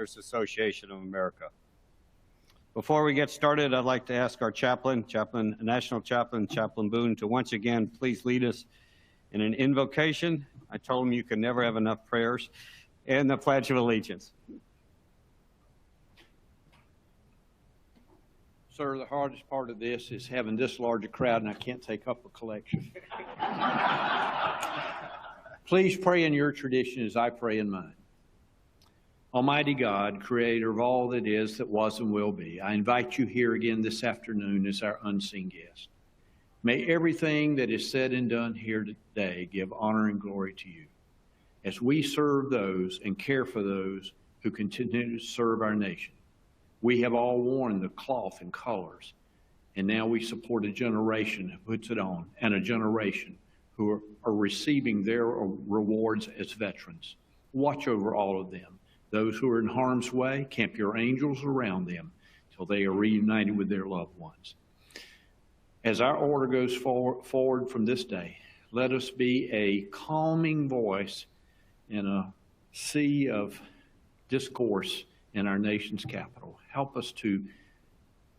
Association of America. Before we get started, I'd like to ask our National Chaplain Boone, to once again please lead us in an invocation. I told him you can never have enough prayers, and the Pledge of Allegiance. Sir, the hardest part of this is having this large a crowd, and I can't take up a collection. Please pray in your tradition as I pray in mine. Almighty God, creator of all that is, that was, and will be, I invite you here again this afternoon as our unseen guest. May everything that is said and done here today give honor and glory to you. As we serve those and care for those who continue to serve our nation, we have all worn the cloth and colors, and now we support a generation who puts it on, and a generation who are receiving their rewards as veterans. Watch over all of them. Those who are in harm's way, camp your angels around them till they are reunited with their loved ones. As our order goes forward from this day, let us be a calming voice in a sea of discourse in our nation's capital. Help us to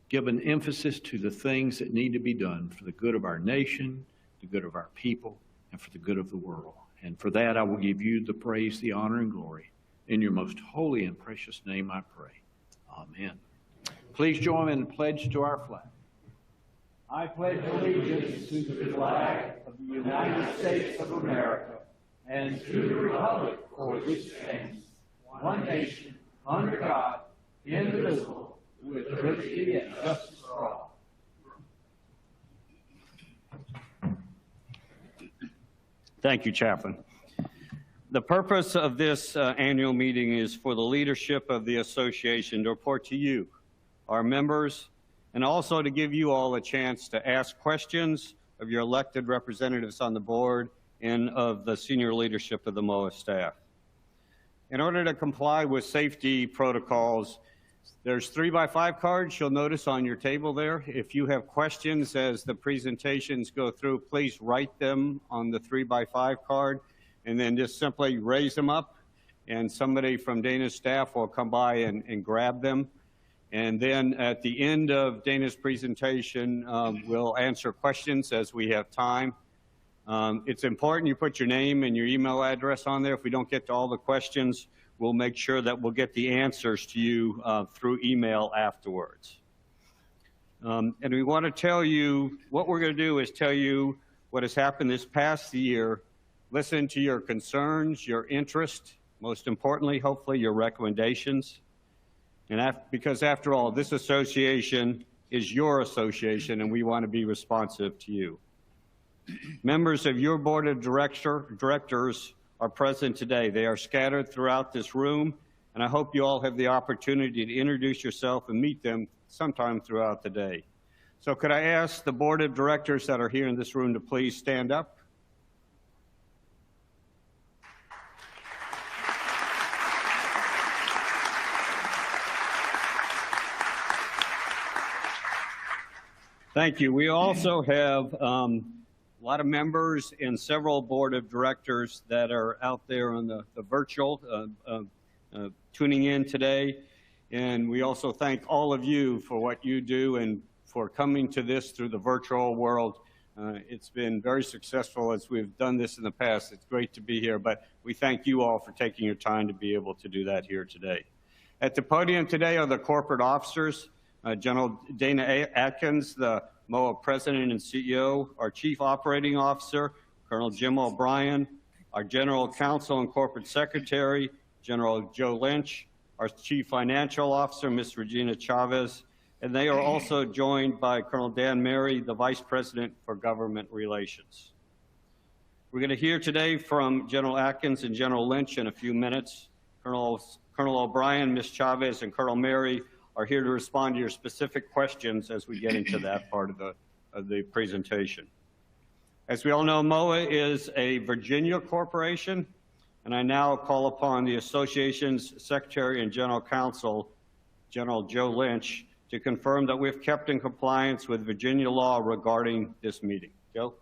give an emphasis to the things that need to be done for the good of our nation, the good of our people, and for the good of the world. And for that, I will give you the praise, the honor, and glory. In your most holy and precious name I pray. Amen. Please join in the pledge to our flag. I pledge allegiance to the flag of the United States of America and to the republic for which it stands, one nation, under God, indivisible, with liberty and justice for all. Thank you, Chaplain. The purpose of this annual meeting is for the leadership of the association to report to you, our members, and also to give you all a chance to ask questions of your elected representatives on the board and of the senior leadership of the MOAA staff. In order to comply with safety protocols, there's 3x5 cards you'll notice on your table there. If you have questions as the presentations go through, please write them on the 3x5 card, and then just simply raise them up, and somebody from Dana's staff will come by and grab them. And then at the end of Dana's presentation, we'll answer questions as we have time. It's important you put your name and your email address on there. If we don't get to all the questions, we'll make sure that we'll get the answers to you through email afterwards. And we want to tell you, what we're going to do is tell you what has happened this past year, listen to your concerns, your interest, most importantly, hopefully, your recommendations. And because after all, this association is your association, and we want to be responsive to you. Members of your board of directors are present today. They are scattered throughout this room, and I hope you all have the opportunity to introduce yourself and meet them sometime throughout the day. So could I ask the board of directors that are here in this room to please stand up? Thank you. We also have a lot of members and several board of directors that are out there on the virtual tuning in today. And we also thank all of you for what you do and for coming to this through the virtual world. It's been very successful as we've done this in the past. It's great to be here, but we thank you all for taking your time to be able to do that here today. At the podium today are the corporate officers. General Dana Atkins, the MOAA President and CEO, our Chief Operating Officer, Colonel Jim O'Brien, our General Counsel and Corporate Secretary, General Joe Lynch, our Chief Financial Officer, Ms. Regina Chavez, and they are also joined by Colonel Dan Mary, the Vice President for Government Relations. We're going to hear today from General Atkins and General Lynch in a few minutes. Colonel O'Brien, Ms. Chavez, and Colonel Mary are here to respond to your specific questions as we get into that part of the presentation. As we all know, MOAA is a Virginia corporation, and I now call upon the association's Secretary and General Counsel, General Joe Lynch, to confirm that we've kept in compliance with Virginia law regarding this meeting. Joe?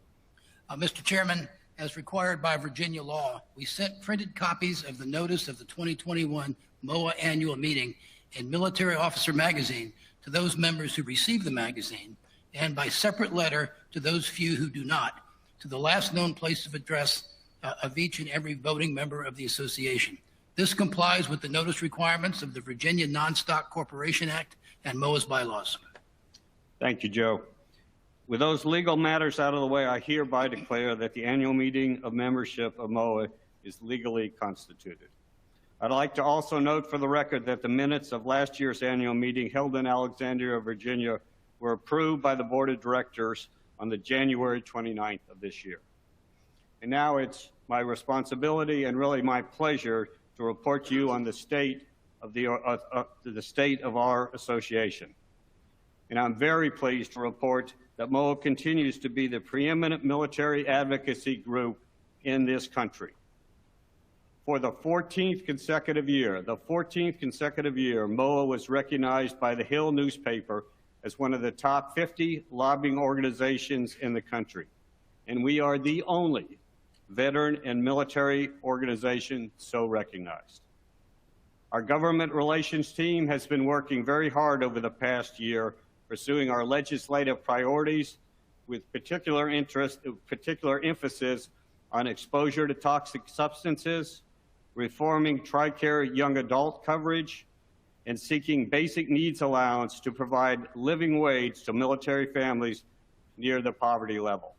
Mr. Chairman, as required by Virginia law, we sent printed copies of the notice of the 2021 MOAA annual meeting in Military Officer Magazine to those members who receive the magazine, and by separate letter to those few who do not, to the last known place of address of each and every voting member of the association. This complies with the notice requirements of the Virginia Non-Stock Corporation Act and MOAA's bylaws. Thank you, Joe. With those legal matters out of the way, I hereby declare that the annual meeting of membership of MOAA is legally constituted. I'd like to also note for the record that the minutes of last year's annual meeting held in Alexandria, Virginia, were approved by the Board of Directors on the January 29th of this year. And now it's my responsibility and really my pleasure to report to you on the state of our association. And I'm very pleased to report that MOAA continues to be the preeminent military advocacy group in this country. For the 14th consecutive year, MOAA was recognized by the Hill newspaper as one of the top 50 lobbying organizations in the country. And we are the only veteran and military organization so recognized. Our government relations team has been working very hard over the past year, pursuing our legislative priorities with particular emphasis on exposure to toxic substances, reforming TRICARE young adult coverage, and seeking basic needs allowance to provide living wage to military families near the poverty level.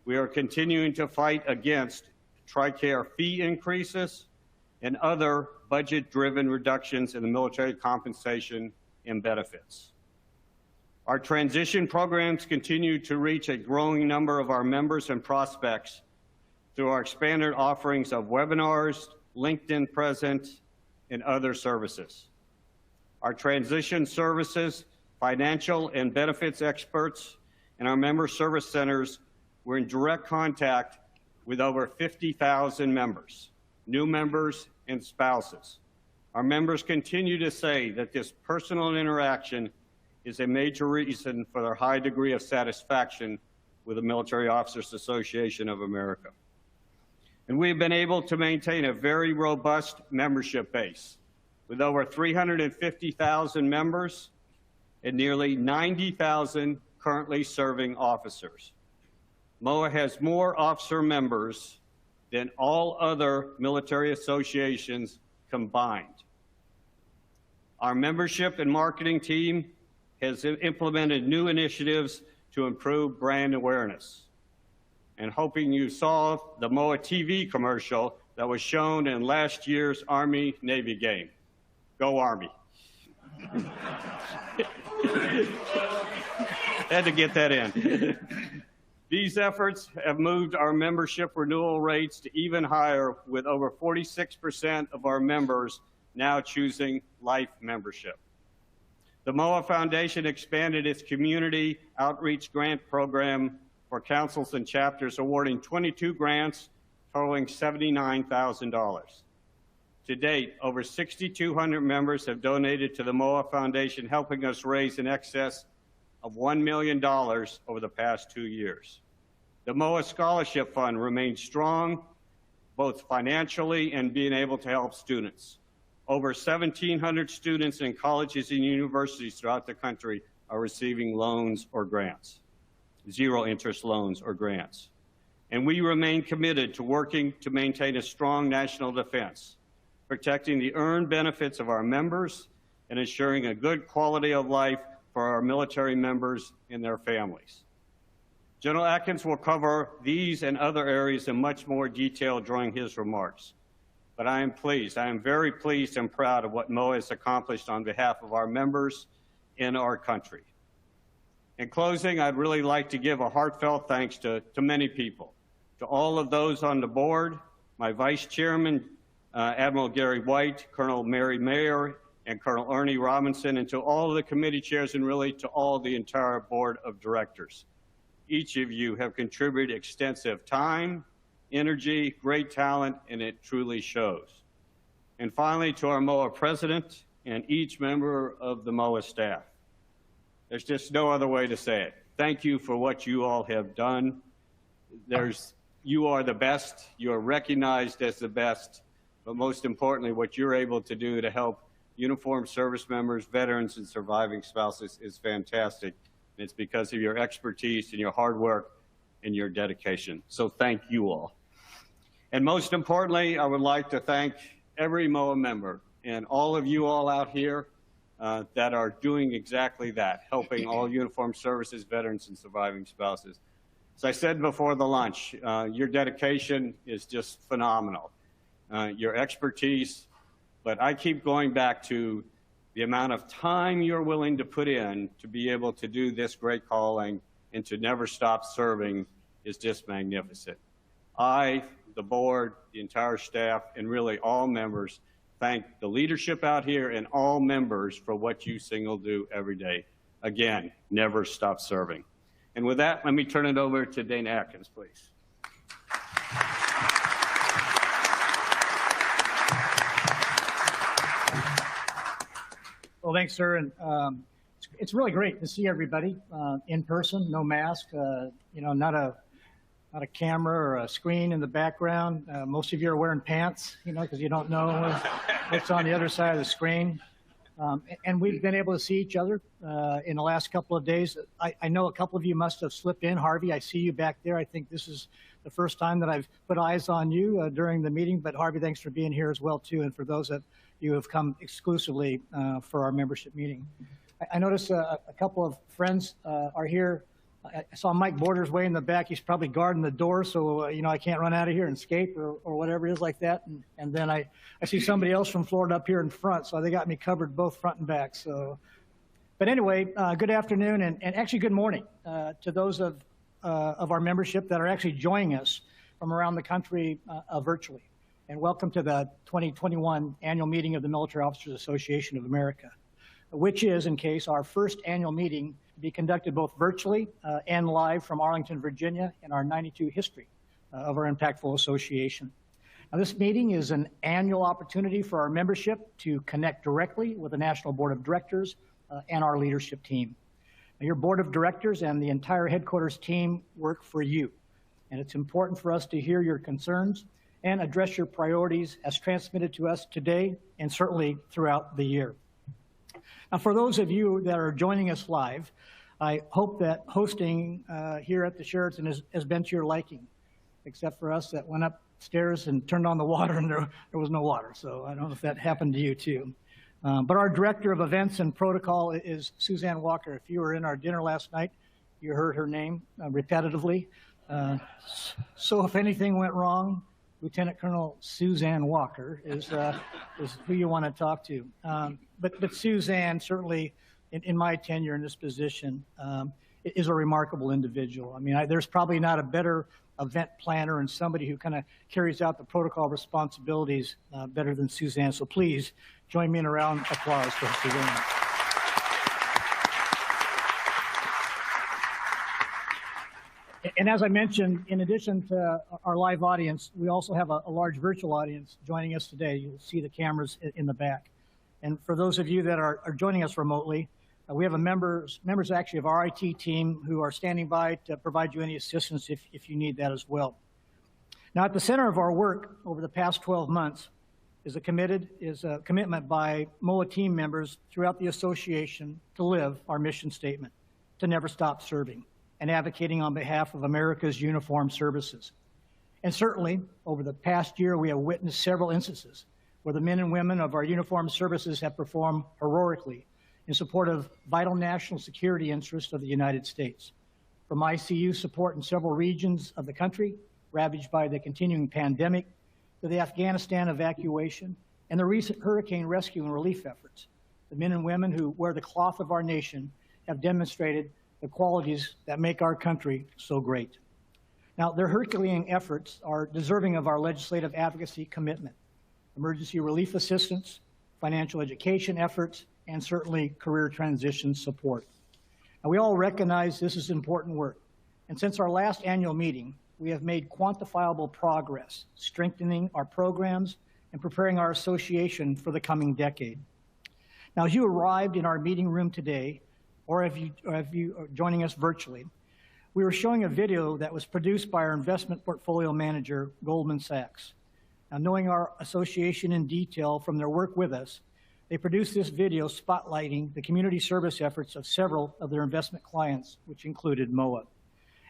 We are continuing to fight against TRICARE fee increases and other budget-driven reductions in the military compensation and benefits. Our transition programs continue to reach a growing number of our members and prospects through our expanded offerings of webinars, LinkedIn presence, and other services. Our transition services, financial and benefits experts, and our member service centers were in direct contact with over 50,000 members, new members, and spouses. Our members continue to say that this personal interaction is a major reason for their high degree of satisfaction with the Military Officers Association of America. And we've been able to maintain a very robust membership base with over 350,000 members and nearly 90,000 currently serving officers. MOAA has more officer members than all other military associations combined. Our membership and marketing team has implemented new initiatives to improve brand awareness. And hoping you saw the MOAA TV commercial that was shown in last year's Army-Navy game. Go Army. Had to get that in. These efforts have moved our membership renewal rates to even higher, with over 46% of our members now choosing life membership. The MOAA Foundation expanded its community outreach grant program for councils and chapters, awarding 22 grants totaling $79,000. To date, over 6,200 members have donated to the MOAA Foundation, helping us raise in excess of $1 million over the past 2 years. The MOAA Scholarship Fund remains strong, both financially and being able to help students. Over 1,700 students in colleges and universities throughout the country are receiving loans or grants, zero-interest loans or grants. And we remain committed to working to maintain a strong national defense, protecting the earned benefits of our members and ensuring a good quality of life for our military members and their families. General Atkins will cover these and other areas in much more detail during his remarks. But I am very pleased and proud of what MOAA has accomplished on behalf of our members in our country. In closing, I'd really like to give a heartfelt thanks to many people, to all of those on the board, my Vice Chairman, Admiral Gary White, Colonel Mary Mayer, and Colonel Ernie Robinson, and to all of the committee chairs, and really to all the entire board of directors. Each of you have contributed extensive time, energy, great talent, and it truly shows. And finally, to our MOAA president and each member of the MOAA staff. There's just no other way to say it. Thank you for what you all have done. You are the best. You are recognized as the best. but most importantly, what you're able to do to help uniformed service members, veterans, and surviving spouses is fantastic. It's because of your expertise and your hard work and your dedication. So thank you all. And most importantly, I would like to thank every MOAA member and all of you all out here that are doing exactly that, helping all uniformed services, veterans, and surviving spouses. As I said before the lunch, your dedication is just phenomenal. Your expertise, but I keep going back to the amount of time you're willing to put in to be able to do this great calling and to never stop serving is just magnificent. I, the board, the entire staff, and really all members thank the leadership out here and all members for what you single do every day. Again, never stop serving. And with that, let me turn it over to Dana Atkins, please. Well, thanks, sir. And it's really great to see everybody in person, no mask, you know, not a camera or a screen in the background. Most of you are wearing pants, you know, because you don't know what's on the other side of the screen. And we've been able to see each other in the last couple of days. I know a couple of you must have slipped in. Harvey, I see you back there. I think this is the first time that I've put eyes on you during the meeting. But Harvey, thanks for being here as well, too. And for those of you who have come exclusively for our membership meeting. I noticed a couple of friends are here. I saw Mike Borders way in the back. He's probably guarding the door, so you know, I can't run out of here and escape or whatever it is like that. And then I see somebody else from Florida up here in front, so they got me covered both front and back. So, but anyway, good afternoon and actually good morning to those of our membership that are actually joining us from around the country virtually. And welcome to the 2021 annual meeting of the Military Officers Association of America, which is, in case, our first annual meeting to be conducted both virtually and live from Arlington, Virginia, in our 92 history of our impactful association. Now, this meeting is an annual opportunity for our membership to connect directly with the National Board of Directors and our leadership team. Now, your Board of Directors and the entire headquarters team work for you, and it's important for us to hear your concerns and address your priorities as transmitted to us today and certainly throughout the year. Now, for those of you that are joining us live, I hope that hosting here at the Sheraton has been to your liking, except for us that went upstairs and turned on the water and there was no water. So I don't know if that happened to you too. But our Director of Events and Protocol is Suzanne Walker. If you were in our dinner last night, you heard her name repetitively. So if anything went wrong, Lieutenant Colonel Suzanne Walker is who you want to talk to. But Suzanne, certainly in my tenure in this position, is a remarkable individual. I mean, there's probably not a better event planner and somebody who kind of carries out the protocol responsibilities better than Suzanne. So please join me in a round of applause for Suzanne. And as I mentioned, in addition to our live audience, we also have a large virtual audience joining us today. You'll see the cameras in the back. And for those of you that are joining us remotely, we have members actually of our IT team who are standing by to provide you any assistance if you need that as well. Now, at the center of our work over the past 12 months is a commitment by MOAA team members throughout the association to live our mission statement, to never stop serving, and advocating on behalf of America's uniformed services. And certainly, over the past year, we have witnessed several instances where the men and women of our uniformed services have performed heroically in support of vital national security interests of the United States. From ICU support in several regions of the country ravaged by the continuing pandemic, to the Afghanistan evacuation, and the recent hurricane rescue and relief efforts, the men and women who wear the cloth of our nation have demonstrated the qualities that make our country so great. Now, their Herculean efforts are deserving of our legislative advocacy commitment, emergency relief assistance, financial education efforts, and certainly career transition support. Now, we all recognize this is important work, and since our last annual meeting, we have made quantifiable progress, strengthening our programs and preparing our association for the coming decade. Now, as you arrived in our meeting room today, or if you are joining us virtually, we were showing a video that was produced by our investment portfolio manager, Goldman Sachs. Now, knowing our association in detail from their work with us, they produced this video spotlighting the community service efforts of several of their investment clients, which included MOAA.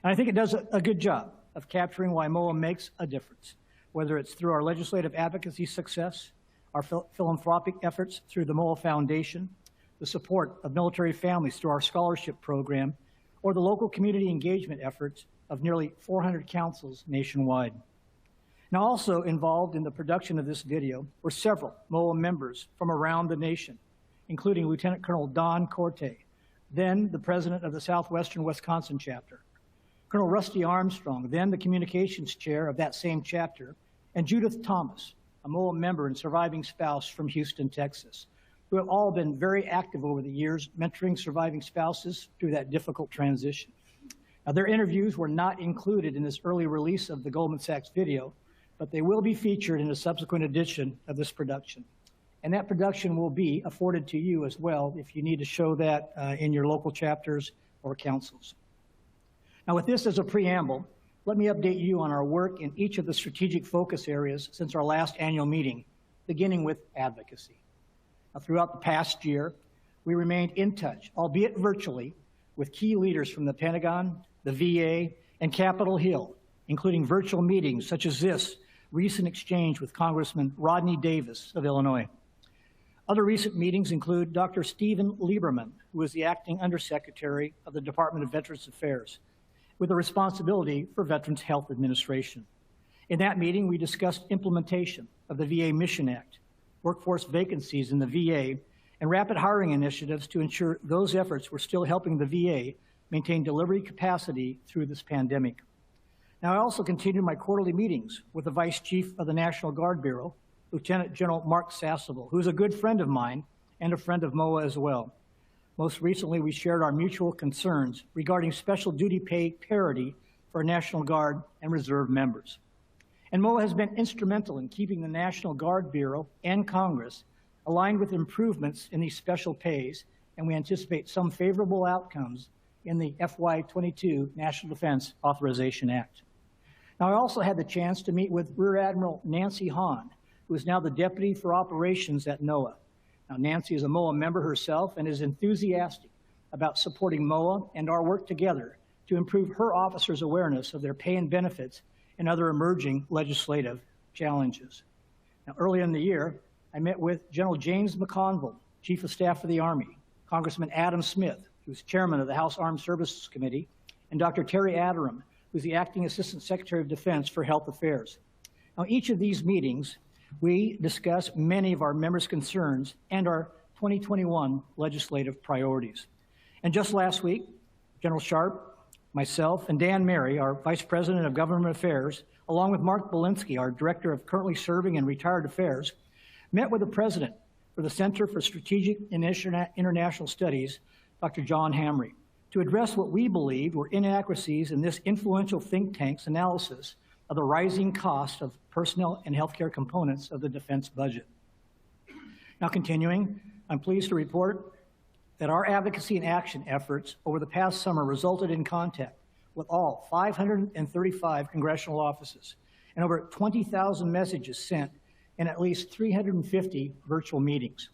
And I think it does a good job of capturing why MOAA makes a difference, whether it's through our legislative advocacy success, our philanthropic efforts through the MOAA Foundation, the support of military families through our scholarship program, or the local community engagement efforts of nearly 400 councils nationwide. Now, also involved in the production of this video were several MOAA members from around the nation, including Lieutenant Colonel Don Corte, then the president of the Southwestern Wisconsin chapter, Colonel Rusty Armstrong, then the communications chair of that same chapter, and Judith Thomas, a MOAA member and surviving spouse from Houston, Texas, who have all been very active over the years, mentoring surviving spouses through that difficult transition. Now, their interviews were not included in this early release of the Goldman Sachs video, but they will be featured in a subsequent edition of this production. And that production will be afforded to you as well if you need to show that in your local chapters or councils. Now, with this as a preamble, let me update you on our work in each of the strategic focus areas since our last annual meeting, beginning with advocacy. Now, throughout the past year, we remained in touch, albeit virtually, with key leaders from the Pentagon, the VA, and Capitol Hill, including virtual meetings such as this recent exchange with Congressman Rodney Davis of Illinois. Other recent meetings include Dr. Stephen Lieberman, who is the acting undersecretary of the Department of Veterans Affairs, with a responsibility for Veterans Health Administration. In that meeting, we discussed implementation of the VA Mission Act, workforce vacancies in the VA, and rapid hiring initiatives to ensure those efforts were still helping the VA maintain delivery capacity through this pandemic. Now, I also continued my quarterly meetings with the Vice Chief of the National Guard Bureau, Lieutenant General Mark Sasseville, who is a good friend of mine and a friend of MOAA as well. Most recently, we shared our mutual concerns regarding special duty pay parity for National Guard and Reserve members. And MOAA has been instrumental in keeping the National Guard Bureau and Congress aligned with improvements in these special pays, and we anticipate some favorable outcomes in the FY22 National Defense Authorization Act. Now, I also had the chance to meet with Rear Admiral Nancy Hahn, who is now the Deputy for Operations at NOAA. Now, Nancy is a MOAA member herself and is enthusiastic about supporting MOAA and our work together to improve her officers' awareness of their pay and benefits and other emerging legislative challenges. Now, earlier in the year, I met with General James McConville, Chief of Staff for the Army, Congressman Adam Smith, who's chairman of the House Armed Services Committee, and Dr. Terry Aderam, who's the Acting Assistant Secretary of Defense for Health Affairs. Now, each of these meetings, we discuss many of our members' concerns and our 2021 legislative priorities. And just last week, General Sharp, myself, and Dan Mary, our Vice President of Government Affairs, along with Mark Belinsky, our Director of Currently Serving and Retired Affairs, met with the President for the Center for Strategic and International Studies, Dr. John Hamre, to address what we believed were inaccuracies in this influential think tank's analysis of the rising cost of personnel and healthcare components of the defense budget. Now, continuing, I'm pleased to report that our advocacy and action efforts over the past summer resulted in contact with all 535 congressional offices and over 20,000 messages sent and at least 350 virtual meetings.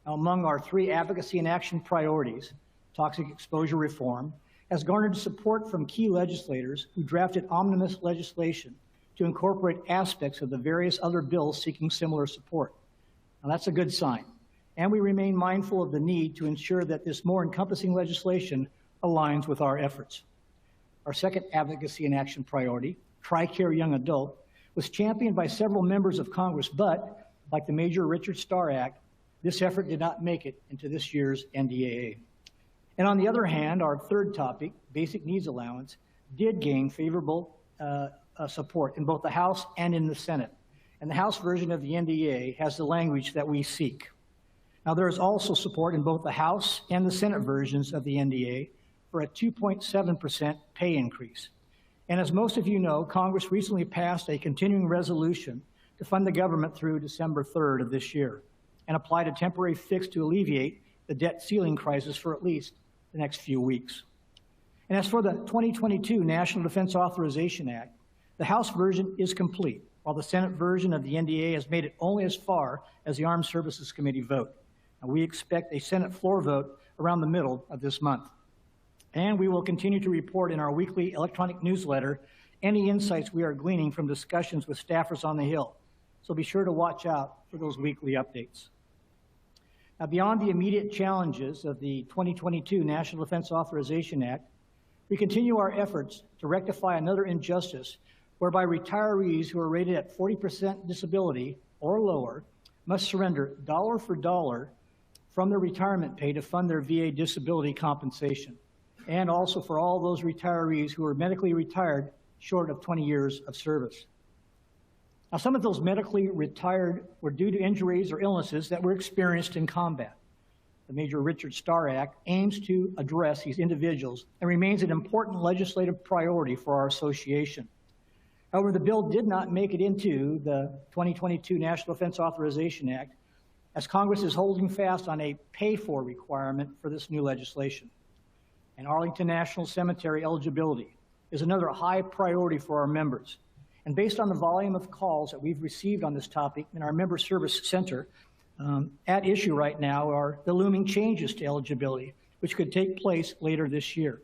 Now, among our 3 advocacy and action priorities, toxic exposure reform has garnered support from key legislators who drafted omnibus legislation to incorporate aspects of the various other bills seeking similar support. Now, that's a good sign. And we remain mindful of the need to ensure that this more encompassing legislation aligns with our efforts. Our second advocacy and action priority, TRICARE Young Adult, was championed by several members of Congress, but like the Major Richard Starr Act, this effort did not make it into this year's NDAA. And on the other hand, our third topic, basic needs allowance, did gain favorable support in both the House and in the Senate. And the House version of the NDAA has the language that we seek. Now, there is also support in both the House and the Senate versions of the NDAA for a 2.7% pay increase. And as most of you know, Congress recently passed a continuing resolution to fund the government through December 3rd of this year and applied a temporary fix to alleviate the debt ceiling crisis for at least the next few weeks. And as for the 2022 National Defense Authorization Act, the House version is complete while the Senate version of the NDA has made it only as far as the Armed Services Committee vote. And we expect a Senate floor vote around the middle of this month. And we will continue to report in our weekly electronic newsletter any insights we are gleaning from discussions with staffers on the Hill. So be sure to watch out for those weekly updates. Now, beyond the immediate challenges of the 2022 National Defense Authorization Act, we continue our efforts to rectify another injustice whereby retirees who are rated at 40% disability or lower must surrender dollar for dollar from their retirement pay to fund their VA disability compensation, and also for all those retirees who are medically retired short of 20 years of service. Now, some of those medically retired were due to injuries or illnesses that were experienced in combat. The Major Richard Starr Act aims to address these individuals and remains an important legislative priority for our association. However, the bill did not make it into the 2022 National Defense Authorization Act, as Congress is holding fast on a pay-for requirement for this new legislation. And Arlington National Cemetery eligibility is another high priority for our members. And based on the volume of calls that we've received on this topic in our Member Service Center, at issue right now are the looming changes to eligibility, which could take place later this year.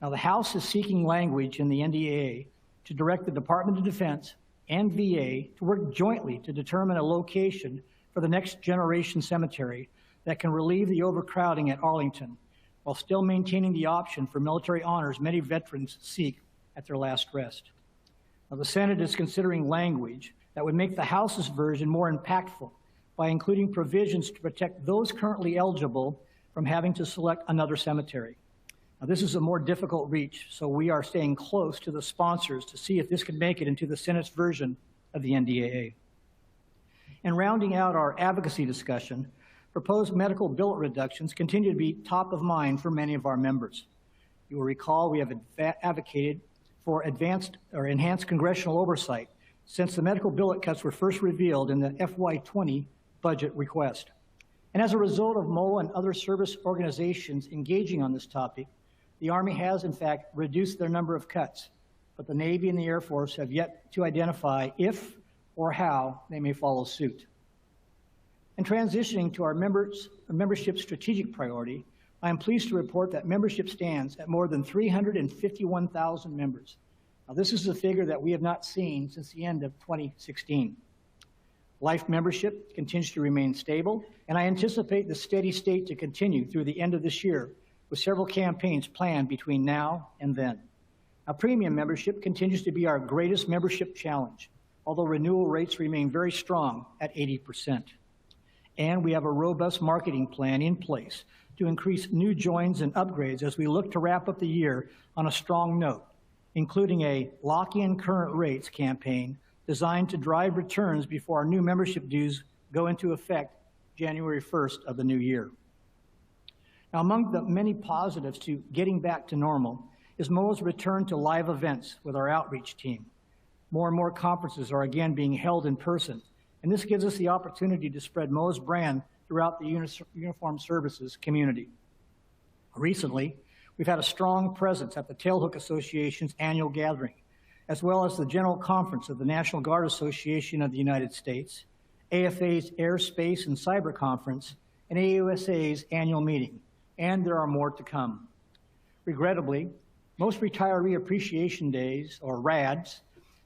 Now, the House is seeking language in the NDAA to direct the Department of Defense and VA to work jointly to determine a location for the next generation cemetery that can relieve the overcrowding at Arlington, while still maintaining the option for military honors many veterans seek at their last rest. Now, the Senate is considering language that would make the House's version more impactful by including provisions to protect those currently eligible from having to select another cemetery. Now, this is a more difficult reach, so we are staying close to the sponsors to see if this can make it into the Senate's version of the NDAA. And rounding out our advocacy discussion, proposed medical billet reductions continue to be top of mind for many of our members. You will recall we have advocated for advanced or enhanced congressional oversight since the medical billet cuts were first revealed in the FY20 budget request. And as a result of MOAA and other service organizations engaging on this topic, the Army has in fact reduced their number of cuts, but the Navy and the Air Force have yet to identify if or how they may follow suit. And transitioning to our membership strategic priority, I am pleased to report that membership stands at more than 351,000 members. Now, this is a figure that we have not seen since the end of 2016. Life membership continues to remain stable, and I anticipate the steady state to continue through the end of this year, with several campaigns planned between now and then. Now, premium membership continues to be our greatest membership challenge, although renewal rates remain very strong at 80%. And we have a robust marketing plan in place to increase new joins and upgrades as we look to wrap up the year on a strong note, including a lock-in current rates campaign designed to drive returns before our new membership dues go into effect January 1st of the new year. Now, among the many positives to getting back to normal is MOAA's return to live events with our outreach team. More and more conferences are again being held in person, and this gives us the opportunity to spread MOAA's brand throughout the uniformed services community. Recently, we've had a strong presence at the Tailhook Association's annual gathering, as well as the General Conference of the National Guard Association of the United States, AFA's Air, Space, and Cyber Conference, and AUSA's annual meeting, and there are more to come. Regrettably, most retiree appreciation days, or RADs,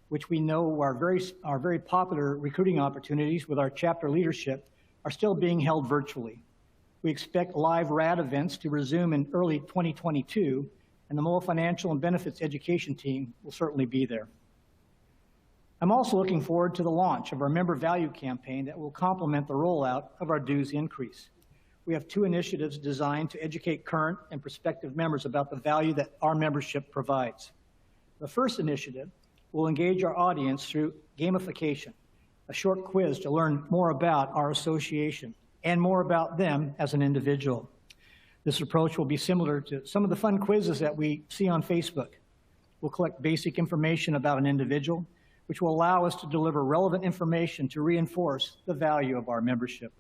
which we know are very popular recruiting opportunities with our chapter leadership, are still being held virtually. We expect live RAD events to resume in early 2022, and the MOAA Financial and Benefits Education team will certainly be there. I'm also looking forward to the launch of our member value campaign that will complement the rollout of our dues increase. We have two initiatives designed to educate current and prospective members about the value that our membership provides. The first initiative will engage our audience through gamification, a short quiz to learn more about our association and more about them as an individual. This approach will be similar to some of the fun quizzes that we see on Facebook. We'll collect basic information about an individual, which will allow us to deliver relevant information to reinforce the value of our membership.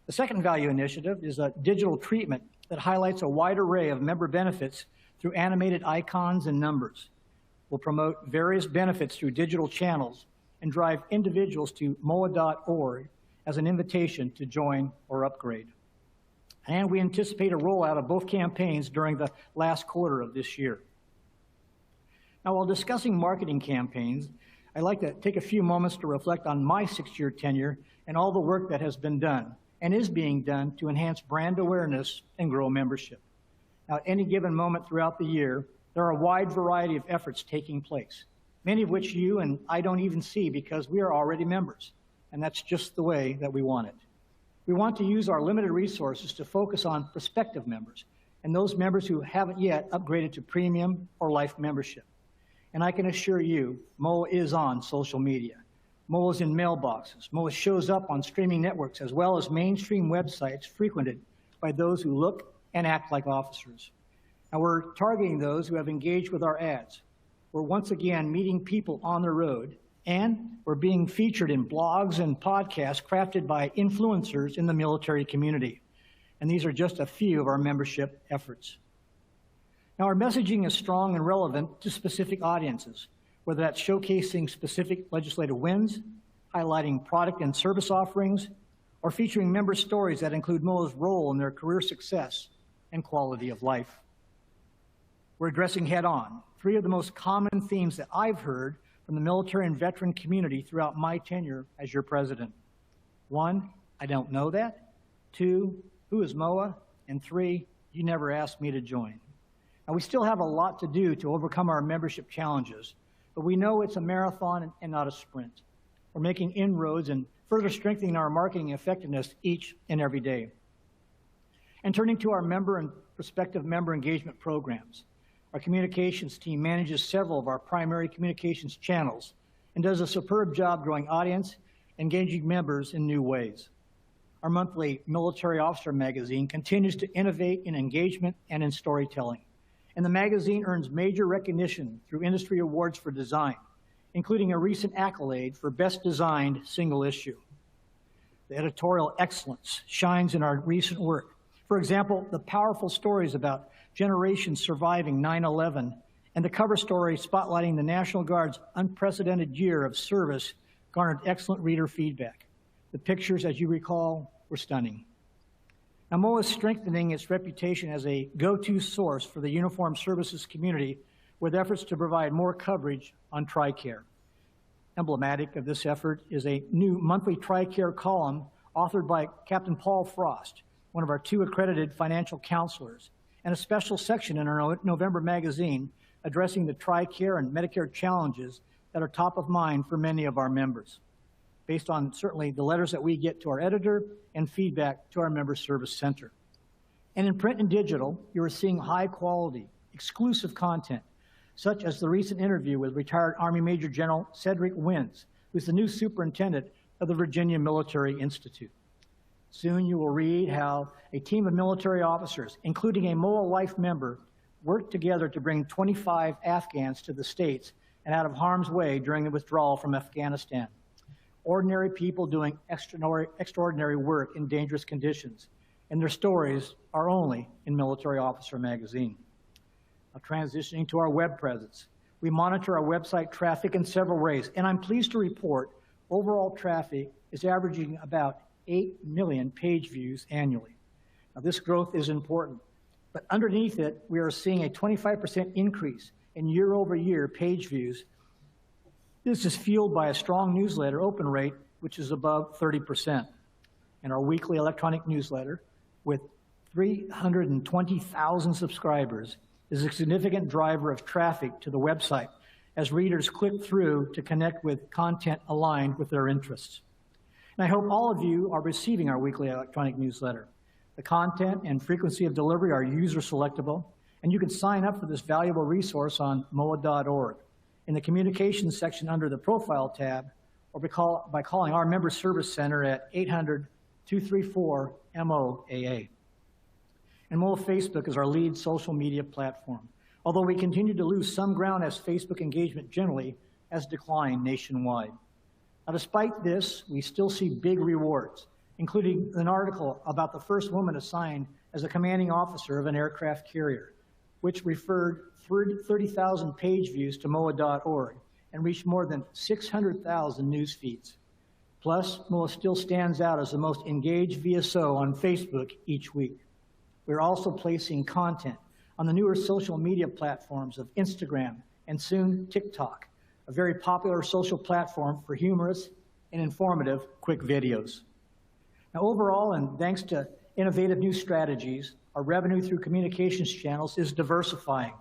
The second value initiative is a digital treatment that highlights a wide array of member benefits through animated icons and numbers. We'll promote various benefits through digital channels and drive individuals to MOAA.org as an invitation to join or upgrade. And we anticipate a rollout of both campaigns during the last quarter of this year. Now, while discussing marketing campaigns, I'd like to take a few moments to reflect on my 6-year tenure and all the work that has been done and is being done to enhance brand awareness and grow membership. Now, at any given moment throughout the year, there are a wide variety of efforts taking place, many of which you and I don't even see because we are already members, and that's just the way that we want it. We want to use our limited resources to focus on prospective members and those members who haven't yet upgraded to premium or life membership. And I can assure you, MOAA is on social media. MOAA is in mailboxes. MOAA shows up on streaming networks as well as mainstream websites frequented by those who look and act like officers. Now we're targeting those who have engaged with our ads. We're once again meeting people on the road, and we're being featured in blogs and podcasts crafted by influencers in the military community. And these are just a few of our membership efforts. Now, our messaging is strong and relevant to specific audiences, whether that's showcasing specific legislative wins, highlighting product and service offerings, or featuring member stories that include MOAA's role in their career success and quality of life. We're addressing head-on 3 of the most common themes that I've heard from the military and veteran community throughout my tenure as your president. 1, I don't know that. 2, who is MOAA? And 3, you never asked me to join. Now, we still have a lot to do to overcome our membership challenges, but we know it's a marathon and not a sprint. We're making inroads and further strengthening our marketing effectiveness each and every day. And turning to our member and prospective member engagement programs, our communications team manages several of our primary communications channels and does a superb job growing audience, engaging members in new ways. Our monthly Military Officer magazine continues to innovate in engagement and in storytelling. And the magazine earns major recognition through industry awards for design, including a recent accolade for Best Designed Single Issue. The editorial excellence shines in our recent work. For example, the powerful stories about generations surviving 9/11 and the cover story spotlighting the National Guard's unprecedented year of service garnered excellent reader feedback. The pictures, as you recall, were stunning. Now, MOAA is strengthening its reputation as a go-to source for the uniformed services community with efforts to provide more coverage on TRICARE. Emblematic of this effort is a new monthly TRICARE column authored by Captain Paul Frost, one of our 2 accredited financial counselors, and a special section in our November magazine addressing the TRICARE and Medicare challenges that are top of mind for many of our members, based on certainly the letters that we get to our editor and feedback to our Member Service Center. And in print and digital, you are seeing high quality, exclusive content, such as the recent interview with retired Army Major General Cedric Wins, who's the new superintendent of the Virginia Military Institute. Soon you will read how a team of military officers, including a MOAA Life member, worked together to bring 25 Afghans to the States and out of harm's way during the withdrawal from Afghanistan. Ordinary people doing extraordinary work in dangerous conditions, and their stories are only in Military Officer magazine. Now, transitioning to our web presence, we monitor our website traffic in several ways, and I'm pleased to report overall traffic is averaging about 8 million page views annually. Now, this growth is important, but underneath it, we are seeing a 25% increase in year-over-year page views. This is fueled by a strong newsletter open rate, which is above 30%. And our weekly electronic newsletter, with 320,000 subscribers, is a significant driver of traffic to the website as readers click through to connect with content aligned with their interests. And I hope all of you are receiving our weekly electronic newsletter. The content and frequency of delivery are user selectable, and you can sign up for this valuable resource on MOAA.org in the communications section under the profile tab, or by calling our Member Service Center at 800-234-MOAA. And MOAA Facebook is our lead social media platform, although we continue to lose some ground as Facebook engagement generally has declined nationwide. Now, despite this, we still see big rewards, including an article about the first woman assigned as a commanding officer of an aircraft carrier, which referred 30,000 page views to MOAA.org and reached more than 600,000 news feeds. Plus, MOAA still stands out as the most engaged VSO on Facebook each week. We're also placing content on the newer social media platforms of Instagram and soon TikTok, a very popular social platform for humorous and informative quick videos. Now, overall, and thanks to innovative new strategies, our revenue through communications channels is diversifying.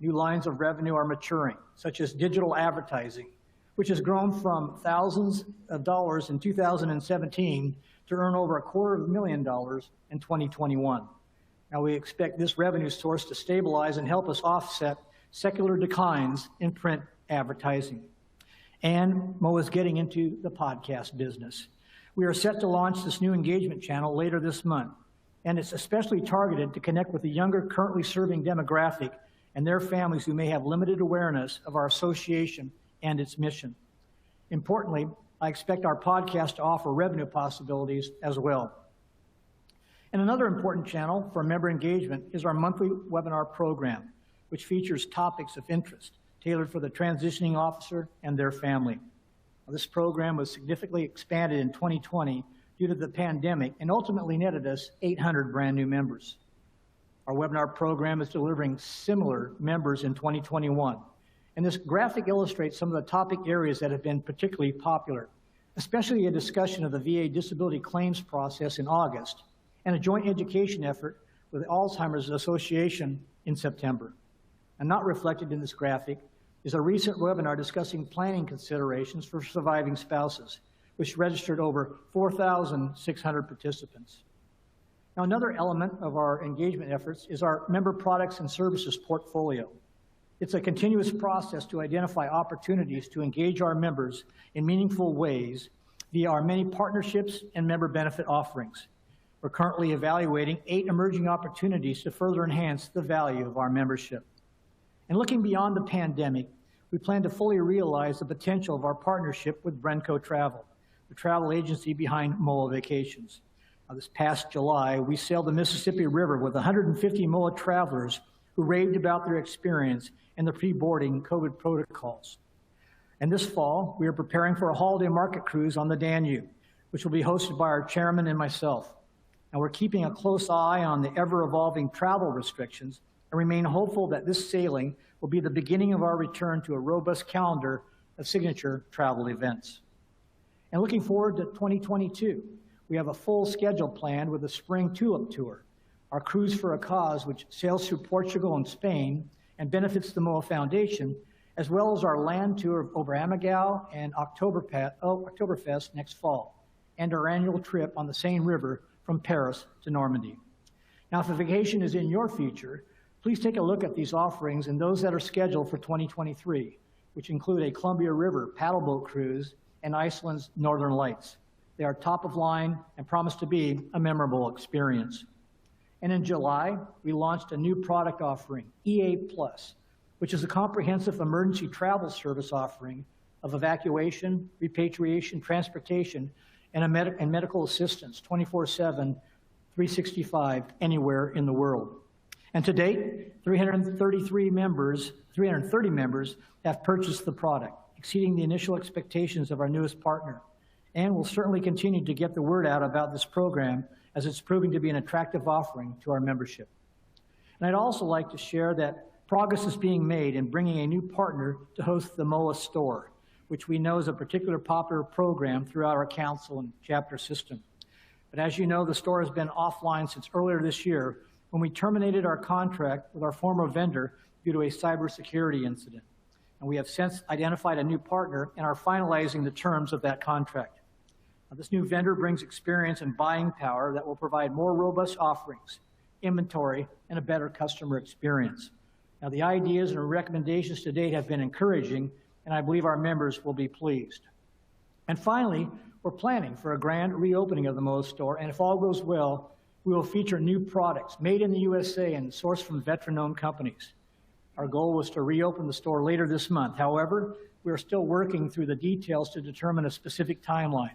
New lines of revenue are maturing, such as digital advertising, which has grown from thousands of dollars in 2017 to earn over $250,000 in 2021. Now, we expect this revenue source to stabilize and help us offset secular declines in print advertising. And MOAA is getting into the podcast business. We are set to launch this new engagement channel later this month, and it's especially targeted to connect with the younger currently serving demographic and their families who may have limited awareness of our association and its mission. Importantly, I expect our podcast to offer revenue possibilities as well. And another important channel for member engagement is our monthly webinar program, which features topics of interest tailored for the transitioning officer and their family. Now, this program was significantly expanded in 2020 due to the pandemic and ultimately netted us 800 brand new members. Our webinar program is delivering similar members in 2021. And this graphic illustrates some of the topic areas that have been particularly popular, especially a discussion of the VA disability claims process in August and a joint education effort with the Alzheimer's Association in September. And not reflected in this graphic is a recent webinar discussing planning considerations for surviving spouses, which registered over 4,600 participants. Now, another element of our engagement efforts is our member products and services portfolio. It's a continuous process to identify opportunities to engage our members in meaningful ways via our many partnerships and member benefit offerings. We're currently evaluating 8 emerging opportunities to further enhance the value of our membership. And looking beyond the pandemic, we plan to fully realize the potential of our partnership with Brenco Travel, the travel agency behind MOAA Vacations. Now, this past July, we sailed the Mississippi River with 150 MOAA travelers who raved about their experience and the pre-boarding COVID protocols. And this fall, we are preparing for a holiday market cruise on the Danube, which will be hosted by our chairman and myself. And we're keeping a close eye on the ever-evolving travel restrictions and remain hopeful that this sailing will be the beginning of our return to a robust calendar of signature travel events. And looking forward to 2022, we have a full schedule planned with a spring tulip tour, our Cruise for a Cause, which sails through Portugal and Spain and benefits the MOAA Foundation, as well as our land tour over Amagao and Oktoberfest next fall, and our annual trip on the Seine River from Paris to Normandy. Now, if a vacation is in your future, please take a look at these offerings and those that are scheduled for 2023, which include a Columbia River paddleboat cruise and Iceland's Northern Lights. They are top of line and promise to be a memorable experience. And in July, we launched a new product offering, EA Plus, which is a comprehensive emergency travel service offering of evacuation, repatriation, transportation, and medical assistance 24/7, 365, anywhere in the world. And to date, 330 members have purchased the product, exceeding the initial expectations of our newest partner. And we'll certainly continue to get the word out about this program as it's proving to be an attractive offering to our membership. And I'd also like to share that progress is being made in bringing a new partner to host the MOAA store, which we know is a particular popular program throughout our council and chapter system. But as you know, the store has been offline since earlier this year when we terminated our contract with our former vendor due to a cybersecurity incident. And we have since identified a new partner and are finalizing the terms of that contract. Now, this new vendor brings experience and buying power that will provide more robust offerings, inventory, and a better customer experience. Now, the ideas and recommendations to date have been encouraging, and I believe our members will be pleased. And finally, we're planning for a grand reopening of the MOAA store, and if all goes well, we will feature new products made in the USA and sourced from veteran-owned companies. Our goal was to reopen the store later this month. However, we are still working through the details to determine a specific timeline.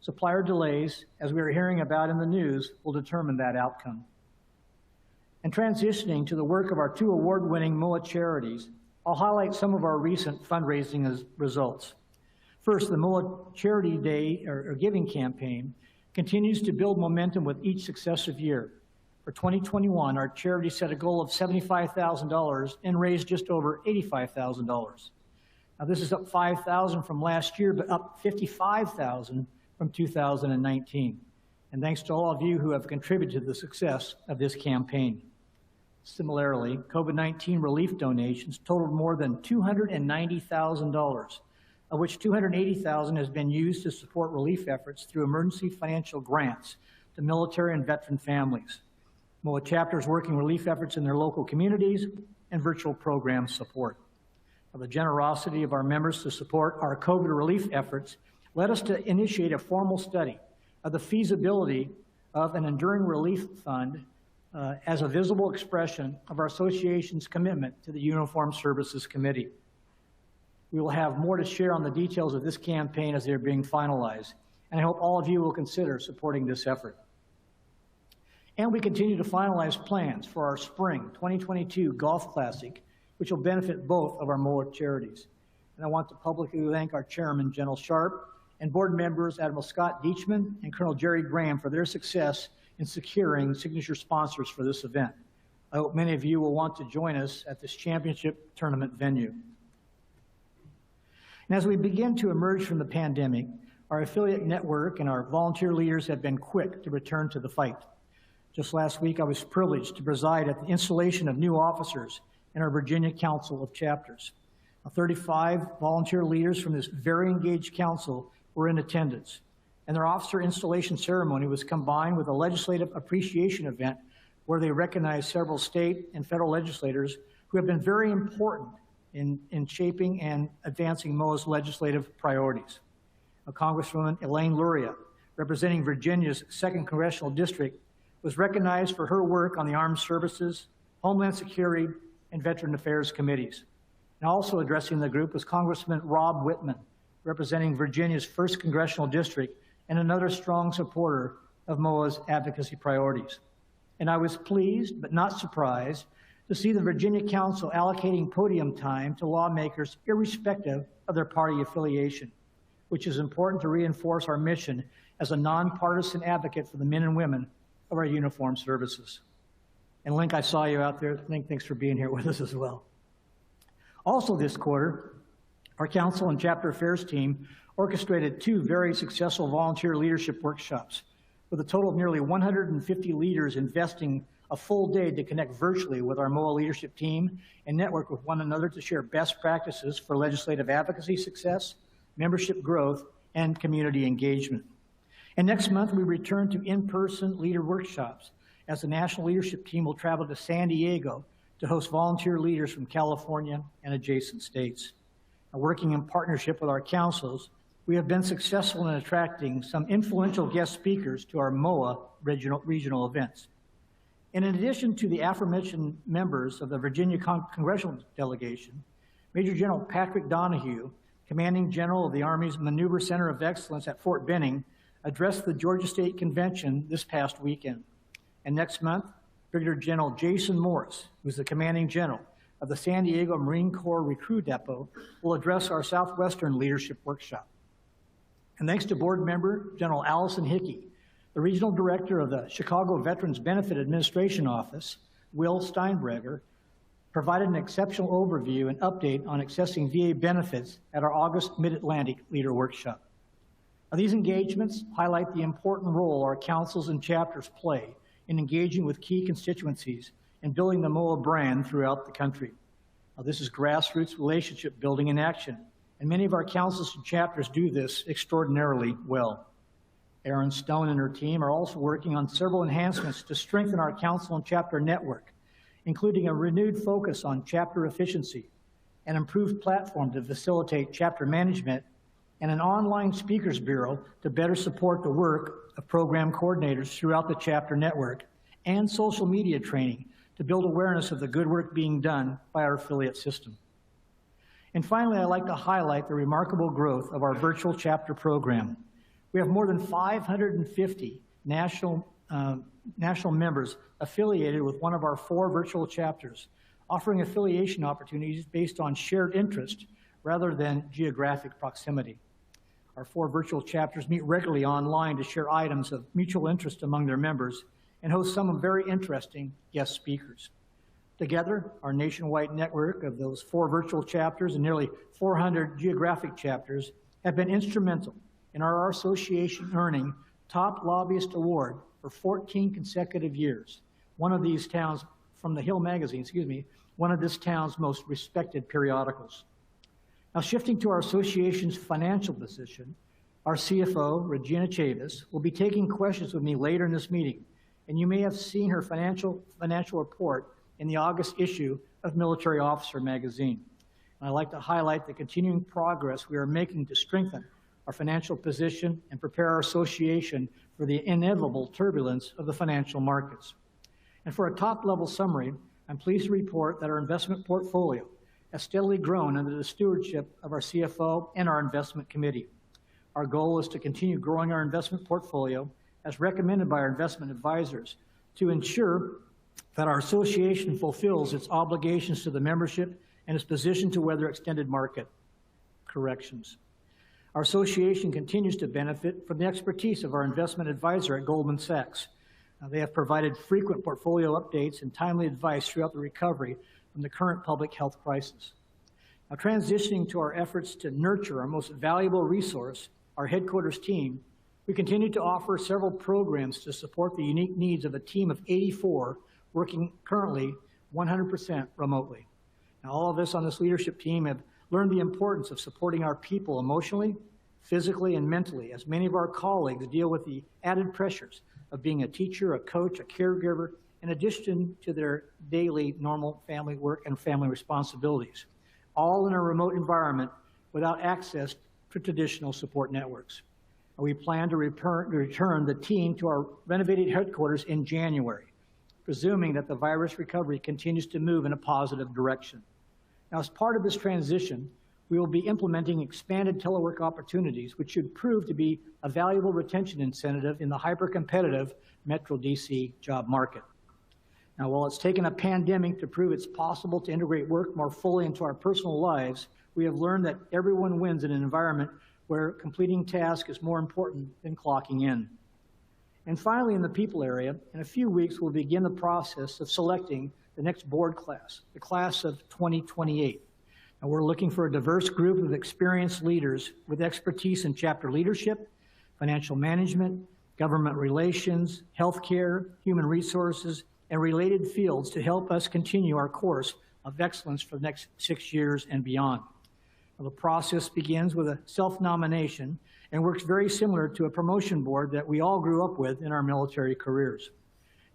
Supplier delays, as we are hearing about in the news, will determine that outcome. And transitioning to the work of our 2 award-winning MOAA charities, I'll highlight some of our recent fundraising results. First, the MOAA Charity Day or Giving Campaign continues to build momentum with each successive year. For 2021, our charity set a goal of $75,000 and raised just over $85,000. Now, this is up $5,000 from last year, but up $55,000 from 2019. And thanks to all of you who have contributed to the success of this campaign. Similarly, COVID-19 relief donations totaled more than $290,000, of which $280,000 has been used to support relief efforts through emergency financial grants to military and veteran families, MOAA chapters working relief efforts in their local communities, and virtual program support. Now, the generosity of our members to support our COVID relief efforts led us to initiate a formal study of the feasibility of an enduring relief fund as a visible expression of our association's commitment to the Uniformed Services Committee. We will have more to share on the details of this campaign as they're being finalized, and I hope all of you will consider supporting this effort. And we continue to finalize plans for our spring 2022 Golf Classic, which will benefit both of our MOAA charities. And I want to publicly thank our chairman, General Sharp, and board members Admiral Scott Deachman and Colonel Jerry Graham for their success in securing signature sponsors for this event. I hope many of you will want to join us at this championship tournament venue. And as we begin to emerge from the pandemic, our affiliate network and our volunteer leaders have been quick to return to the fight. Just last week, I was privileged to preside at the installation of new officers in our Virginia Council of Chapters. 35 volunteer leaders from this very engaged council were in attendance, and their officer installation ceremony was combined with a legislative appreciation event where they recognized several state and federal legislators who have been very important in shaping and advancing MOAA's legislative priorities. Congresswoman Elaine Luria, representing Virginia's 2nd Congressional District, was recognized for her work on the Armed Services, Homeland Security, and Veteran Affairs committees. And also addressing the group was Congressman Rob Whitman, representing Virginia's 1st Congressional District and another strong supporter of MOAA's advocacy priorities. And I was pleased, but not surprised, to see the Virginia Council allocating podium time to lawmakers irrespective of their party affiliation, which is important to reinforce our mission as a nonpartisan advocate for the men and women of our uniformed services. And Link, I saw you out there. Link, thanks for being here with us as well. Also this quarter, our council and chapter affairs team orchestrated 2 very successful volunteer leadership workshops with a total of nearly 150 leaders investing a full day to connect virtually with our MOAA leadership team and network with one another to share best practices for legislative advocacy success, membership growth, and community engagement. And next month, we return to in-person leader workshops as the national leadership team will travel to San Diego to host volunteer leaders from California and adjacent states. Now, working in partnership with our councils, we have been successful in attracting some influential guest speakers to our MOAA regional events. And in addition to the aforementioned members of the Virginia Congressional Delegation, Major General Patrick Donahue, Commanding General of the Army's Maneuver Center of Excellence at Fort Benning, addressed the Georgia State Convention this past weekend. And next month, Brigadier General Jason Morris, who's the Commanding General of the San Diego Marine Corps Recruit Depot, will address our Southwestern Leadership Workshop. And thanks to board member General Allison Hickey, the Regional Director of the Chicago Veterans Benefit Administration Office, Will Steinbreger, provided an exceptional overview and update on accessing VA benefits at our August Mid-Atlantic Leader Workshop. Now, these engagements highlight the important role our councils and chapters play in engaging with key constituencies and building the MOAA brand throughout the country. Now, this is grassroots relationship building in action, and many of our councils and chapters do this extraordinarily well. Erin Stone and her team are also working on several enhancements to strengthen our council and chapter network, including a renewed focus on chapter efficiency, an improved platform to facilitate chapter management, and an online speakers bureau to better support the work of program coordinators throughout the chapter network, and social media training to build awareness of the good work being done by our affiliate system. And finally, I'd like to highlight the remarkable growth of our virtual chapter program. We have more than 550 national members affiliated with one of our 4 virtual chapters, offering affiliation opportunities based on shared interest rather than geographic proximity. Our 4 virtual chapters meet regularly online to share items of mutual interest among their members and host some very interesting guest speakers. Together, our nationwide network of those 4 virtual chapters and nearly 400 geographic chapters have been instrumental in our association earning Top Lobbyist Award for 14 consecutive years. One of these towns, from the Hill magazine, one of this town's most respected periodicals. Now, shifting to our association's financial position, our CFO, Regina Chavis, will be taking questions with me later in this meeting, and you may have seen her financial report in the August issue of Military Officer magazine. And I'd like to highlight the continuing progress we are making to strengthen our financial position and prepare our association for the inevitable turbulence of the financial markets. And for a top-level summary, I'm pleased to report that our investment portfolio has steadily grown under the stewardship of our CFO and our investment committee. Our goal is to continue growing our investment portfolio as recommended by our investment advisors to ensure that our association fulfills its obligations to the membership and is positioned to weather extended market corrections. Our association continues to benefit from the expertise of our investment advisor at Goldman Sachs. They have provided frequent portfolio updates and timely advice throughout the recovery from the current public health crisis. Now, transitioning to our efforts to nurture our most valuable resource, our headquarters team, we continue to offer several programs to support the unique needs of a team of 84 working currently 100% remotely. Now, all of us on this leadership team have learned the importance of supporting our people emotionally, physically, and mentally, as many of our colleagues deal with the added pressures of being a teacher, a coach, a caregiver, in addition to their daily normal family work and family responsibilities, all in a remote environment without access to traditional support networks. And we plan to return the team to our renovated headquarters in January, presuming that the virus recovery continues to move in a positive direction. Now, as part of this transition, we will be implementing expanded telework opportunities, which should prove to be a valuable retention incentive in the hyper-competitive Metro DC job market. Now, while it's taken a pandemic to prove it's possible to integrate work more fully into our personal lives, we have learned that everyone wins in an environment where completing tasks is more important than clocking in. And finally, in the people area, in a few weeks, we'll begin the process of selecting the next board class, the class of 2028. And we're looking for a diverse group of experienced leaders with expertise in chapter leadership, financial management, government relations, healthcare, human resources, and related fields to help us continue our course of excellence for the next 6 years and beyond. Now, the process begins with a self-nomination and works very similar to a promotion board that we all grew up with in our military careers.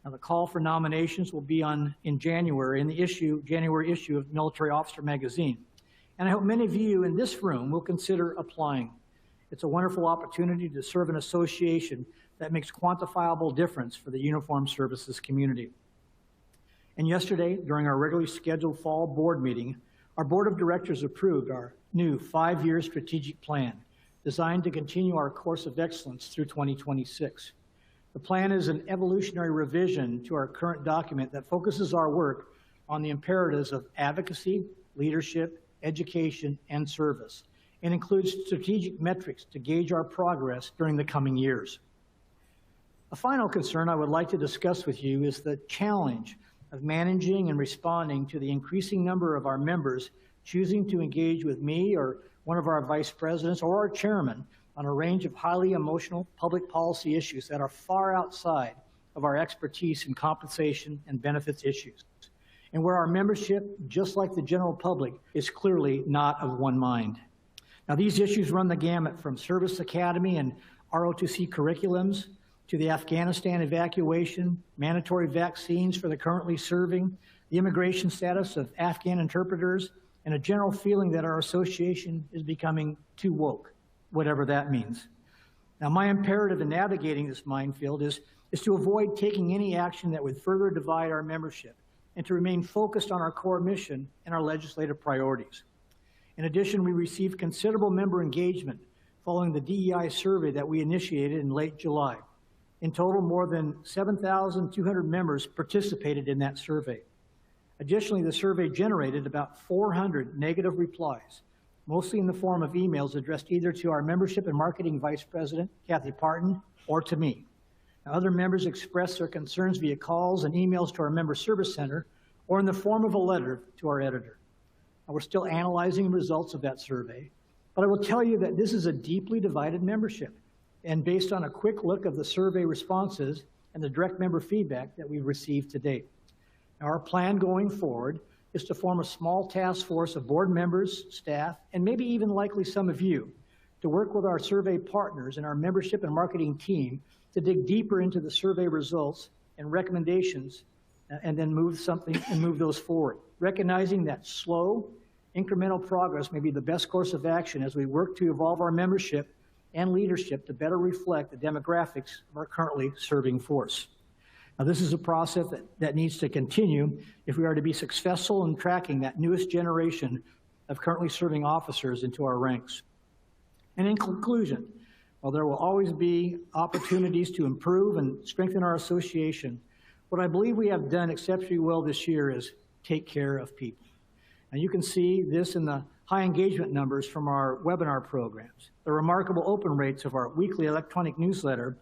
Now, the call for nominations will be in January in the January issue of Military Officer magazine. And I hope many of you in this room will consider applying. It's a wonderful opportunity to serve an association that makes quantifiable difference for the uniformed services community. And yesterday, during our regularly scheduled fall board meeting, our board of directors approved our new 5-year strategic plan designed to continue our course of excellence through 2026. The plan is an evolutionary revision to our current document that focuses our work on the imperatives of advocacy, leadership, education, and service, and includes strategic metrics to gauge our progress during the coming years. A final concern I would like to discuss with you is the challenge of managing and responding to the increasing number of our members choosing to engage with me or one of our vice presidents or our chairman on a range of highly emotional public policy issues that are far outside of our expertise in compensation and benefits issues, and where our membership, just like the general public, is clearly not of one mind. Now, these issues run the gamut from service academy and ROTC curriculums to the Afghanistan evacuation, mandatory vaccines for the currently serving, the immigration status of Afghan interpreters, and a general feeling that our association is becoming too woke, whatever that means. Now, my imperative in navigating this minefield is to avoid taking any action that would further divide our membership and to remain focused on our core mission and our legislative priorities. In addition, we received considerable member engagement following the DEI survey that we initiated in late July. In total, more than 7,200 members participated in that survey. Additionally, the survey generated about 400 negative replies, mostly in the form of emails addressed either to our Membership and Marketing Vice President, Kathy Parton, or to me. Now, other members expressed their concerns via calls and emails to our Member Service Center or in the form of a letter to our editor. Now, we're still analyzing the results of that survey, but I will tell you that this is a deeply divided membership. And based on a quick look of the survey responses and the direct member feedback that we've received to date. Now, our plan going forward is to form a small task force of board members, staff, and maybe even likely some of you to work with our survey partners and our membership and marketing team to dig deeper into the survey results and recommendations and then move those forward, recognizing that slow, incremental progress may be the best course of action as we work to evolve our membership and leadership to better reflect the demographics of our currently serving force. Now, this is a process that needs to continue if we are to be successful in tracking that newest generation of currently serving officers into our ranks. And in conclusion, while there will always be opportunities to improve and strengthen our association, what I believe we have done exceptionally well this year is take care of people. And you can see this in the high engagement numbers from our webinar programs, the remarkable open rates of our weekly electronic newsletter,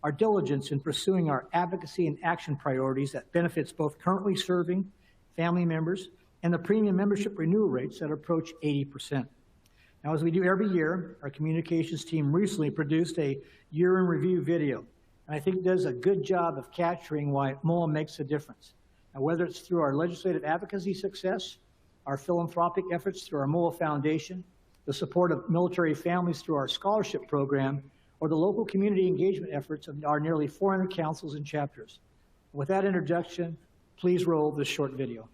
our diligence in pursuing our advocacy and action priorities that benefits both currently serving family members, and the premium membership renewal rates that approach 80%. Now, as we do every year, our communications team recently produced a year in review video, and I think it does a good job of capturing why MOAA makes a difference. Now, whether it's through our legislative advocacy success, our philanthropic efforts through our MOAA Foundation, the support of military families through our scholarship program, or the local community engagement efforts of our nearly 400 councils and chapters. With that introduction, please roll this short video.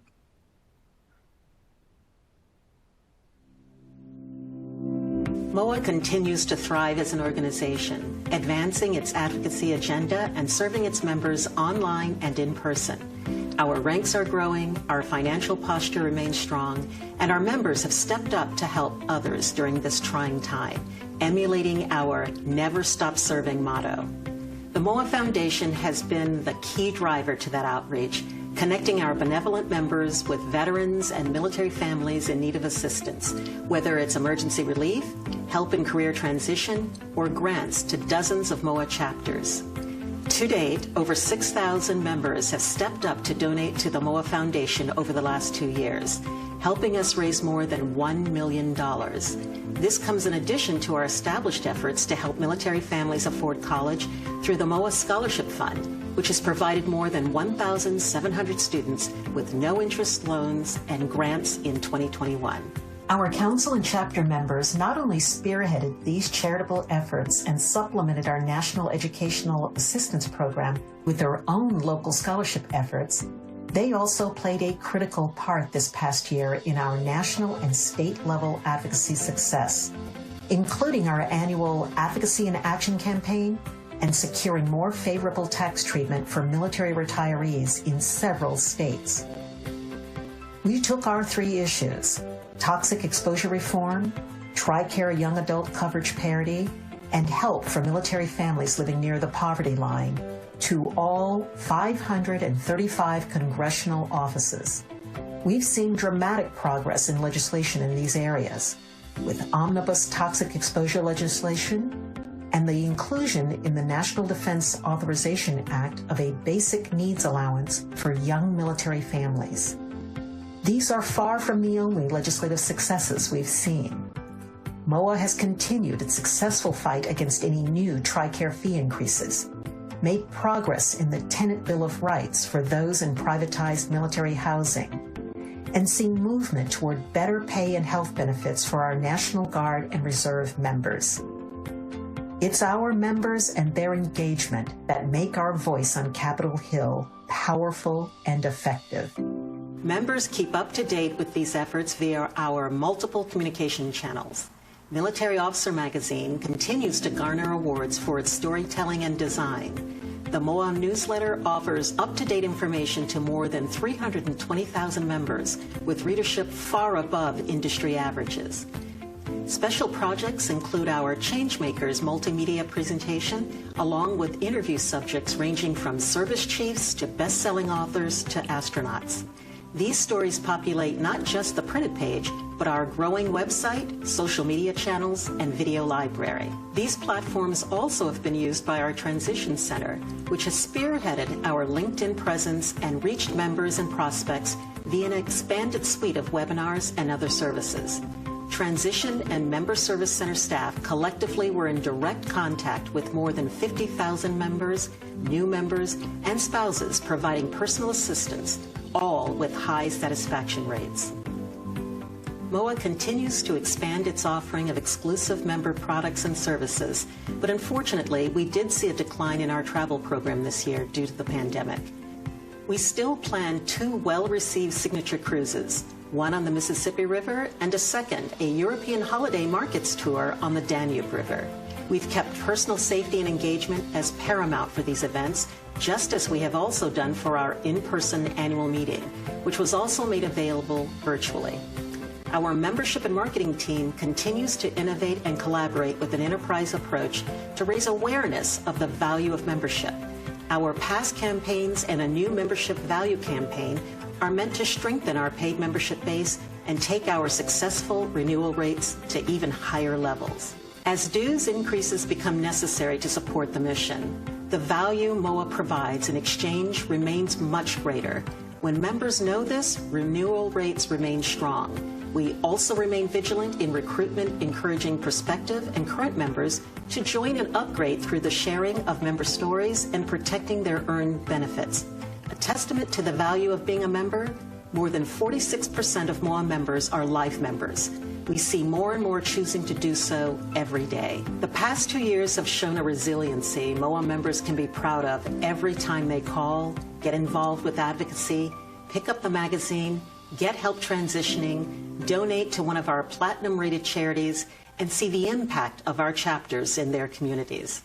MOAA continues to thrive as an organization, advancing its advocacy agenda and serving its members online and in person. Our ranks are growing, our financial posture remains strong, and our members have stepped up to help others during this trying time, emulating our Never Stop Serving motto. The MOAA Foundation has been the key driver to that outreach, connecting our benevolent members with veterans and military families in need of assistance, whether it's emergency relief, help in career transition, or grants to dozens of MOAA chapters. To date, over 6,000 members have stepped up to donate to the MOAA Foundation over the last 2 years, helping us raise more than $1 million. This comes in addition to our established efforts to help military families afford college through the MOAA Scholarship Fund, which has provided more than 1,700 students with no-interest loans and grants in 2021. Our council and chapter members not only spearheaded these charitable efforts and supplemented our National Educational Assistance Program with their own local scholarship efforts, they also played a critical part this past year in our national and state-level advocacy success, including our annual Advocacy and Action campaign and securing more favorable tax treatment for military retirees in several states. We took our 3 issues, toxic exposure reform, TRICARE young adult coverage parity, and help for military families living near the poverty line, to all 535 congressional offices. We've seen dramatic progress in legislation in these areas, with omnibus toxic exposure legislation and the inclusion in the National Defense Authorization Act of a basic needs allowance for young military families. These are far from the only legislative successes we've seen. MOAA has continued its successful fight against any new TRICARE fee increases, made progress in the Tenant Bill of Rights for those in privatized military housing, and seen movement toward better pay and health benefits for our National Guard and Reserve members. It's our members and their engagement that make our voice on Capitol Hill powerful and effective. Members keep up to date with these efforts via our multiple communication channels. Military Officer Magazine continues to garner awards for its storytelling and design. The MOAA newsletter offers up-to-date information to more than 320,000 members, with readership far above industry averages. Special projects include our Changemakers multimedia presentation, along with interview subjects ranging from service chiefs to best-selling authors to astronauts. These stories populate not just the printed page, but our growing website, social media channels, and video library. These platforms also have been used by our Transition Center, which has spearheaded our LinkedIn presence and reached members and prospects via an expanded suite of webinars and other services. Transition and Member Service Center staff collectively were in direct contact with more than 50,000 members, new members, and spouses providing personal assistance, all with high satisfaction rates. MOAA continues to expand its offering of exclusive member products and services, but unfortunately, we did see a decline in our travel program this year due to the pandemic. We still plan 2 well-received signature cruises, one on the Mississippi River and a second, a European holiday markets tour on the Danube River. We've kept personal safety and engagement as paramount for these events, just as we have also done for our in-person annual meeting, which was also made available virtually. Our membership and marketing team continues to innovate and collaborate with an enterprise approach to raise awareness of the value of membership. Our past campaigns and a new membership value campaign are meant to strengthen our paid membership base and take our successful renewal rates to even higher levels. As dues increases become necessary to support the mission, the value MOAA provides in exchange remains much greater. When members know this, renewal rates remain strong. We also remain vigilant in recruitment, encouraging prospective and current members to join and upgrade through the sharing of member stories and protecting their earned benefits. A testament to the value of being a member, more than 46% of MOAA members are life members. We see more and more choosing to do so every day. The past 2 years have shown a resiliency MOAA members can be proud of every time they call, get involved with advocacy, pick up the magazine, get help transitioning, donate to one of our platinum-rated charities, and see the impact of our chapters in their communities.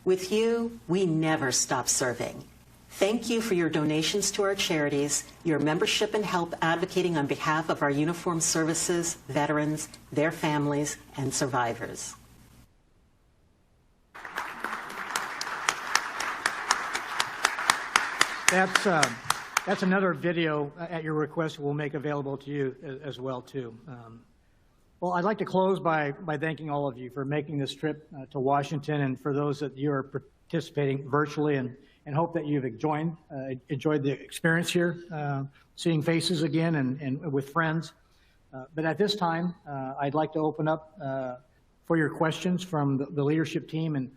With you, we never stop serving. Thank you for your donations to our charities, your membership and help advocating on behalf of our uniformed services, veterans, their families, and survivors. That's another video at your request we'll make available to you as well, too. Well, I'd like to close by thanking all of you for making this trip to Washington, and for those that you are participating virtually, and hope that you've enjoyed the experience here, seeing faces again and with friends. But at this time, I'd like to open up for your questions from the leadership team, and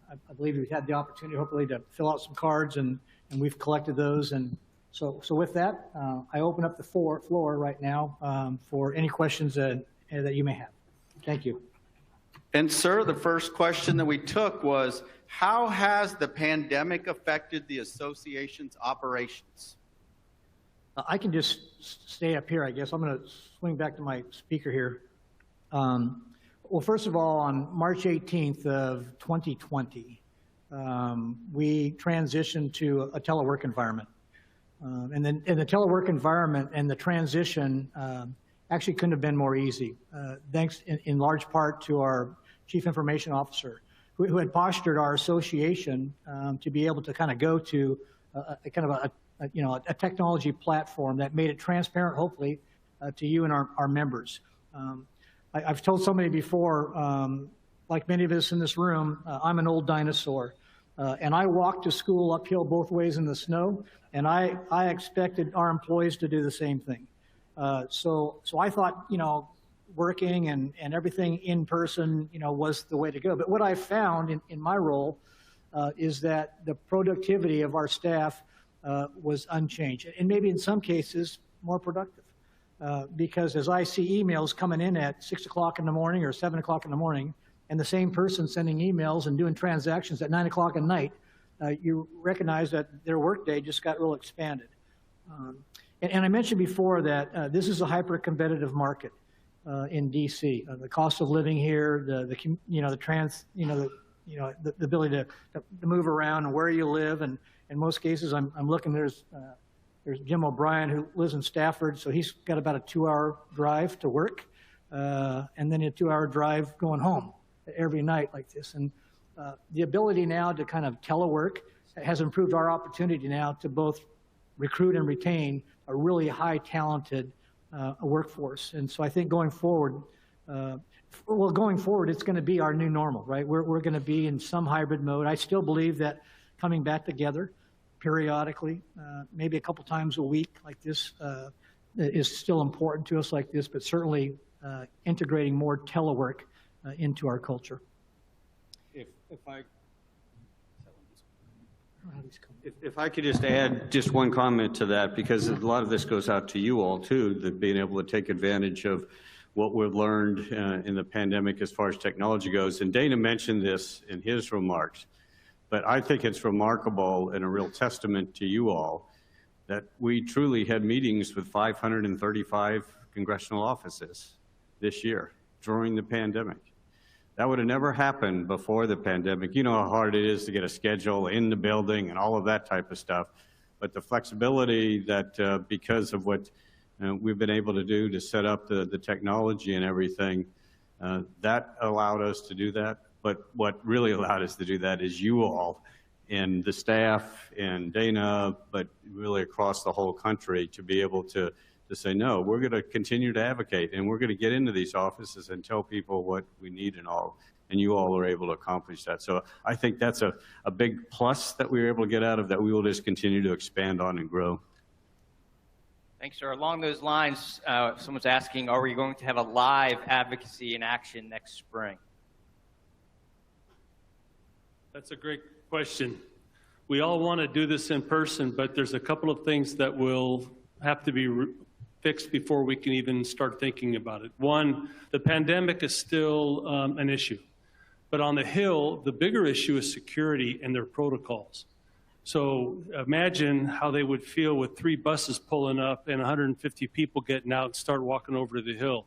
I believe we've had the opportunity, hopefully, to fill out some cards, and we've collected those. And so with that, I open up the floor right now for any questions that you may have. Thank you. And sir, the first question that we took was, how has the pandemic affected the association's operations? I can just stay up here, I guess. I'm going to swing back to my speaker here. Well, first of all, on March 18th of 2020, we transitioned to a telework environment. And then in the telework environment and the transition actually couldn't have been more easy, thanks in large part to our Chief Information Officer, who had postured our association to be able to kind of go to a technology platform that made it transparent, hopefully, to you and our members. I've told somebody before, like many of us in this room, I'm an old dinosaur, and I walked to school uphill both ways in the snow, and I expected our employees to do the same thing. So I thought, working and everything in person, was the way to go. But what I found in my role is that the productivity of our staff was unchanged, and maybe in some cases more productive. Because as I see emails coming in at 6 o'clock in the morning or 7 o'clock in the morning, and the same person sending emails and doing transactions at 9 o'clock at night, you recognize that their workday just got real expanded. And I mentioned before that this is a hyper-competitive market in DC. The cost of living here, the ability to move around and where you live, and in most cases, I'm looking. There's Jim O'Brien, who lives in Stafford, so he's got about a 2-hour drive to work, and then a 2-hour drive going home every night like this. And the ability now to kind of telework has improved our opportunity now to both recruit and retain a really high talented workforce. And so I think going forward, it's going to be our new normal, right? We're going to be in some hybrid mode. I still believe that coming back together periodically, maybe a couple times a week like this, is still important to us like this, but certainly integrating more telework into our culture. If I could just add just one comment to that, because a lot of this goes out to you all too, that being able to take advantage of what we've learned in the pandemic as far as technology goes. And Dana mentioned this in his remarks, but I think it's remarkable and a real testament to you all that we truly had meetings with 535 congressional offices this year during the pandemic. That would have never happened before the pandemic. You know how hard it is to get a schedule in the building and all of that type of stuff. But the flexibility that because of what we've been able to do to set up the technology and everything, that allowed us to do that. But what really allowed us to do that is you all and the staff and Dana, but really across the whole country to be able to say, no, we're going to continue to advocate and we're going to get into these offices and tell people what we need and all. And you all are able to accomplish that. So I think that's a big plus that we were able to get out of that we will just continue to expand on and grow. Thanks, sir. Along those lines, someone's asking, are we going to have a live advocacy in action next spring? That's a great question. We all want to do this in person, but there's a couple of things that will have to be fixed before we can even start thinking about it. One, the pandemic is still an issue. But on the Hill, the bigger issue is security and their protocols. So imagine how they would feel with 3 buses pulling up and 150 people getting out and start walking over to the Hill.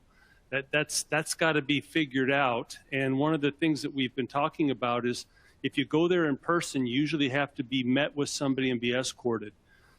That's got to be figured out. And one of the things that we've been talking about is if you go there in person, you usually have to be met with somebody and be escorted.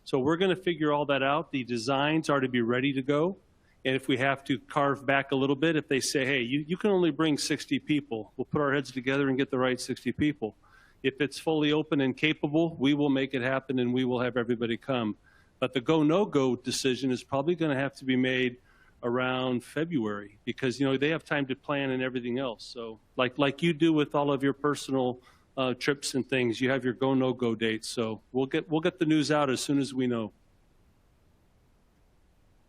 So we're going to figure all that out. The designs are to be ready to go. And if we have to carve back a little bit, if they say, hey, you can only bring 60 people, we'll put our heads together and get the right 60 people. If it's fully open and capable, we will make it happen and we will have everybody come. But the go, no-go decision is probably going to have to be made around February because, you know, they have time to plan and everything else. So like you do with all of your personal trips and things, you have your go, no-go dates. So we'll get the news out as soon as we know.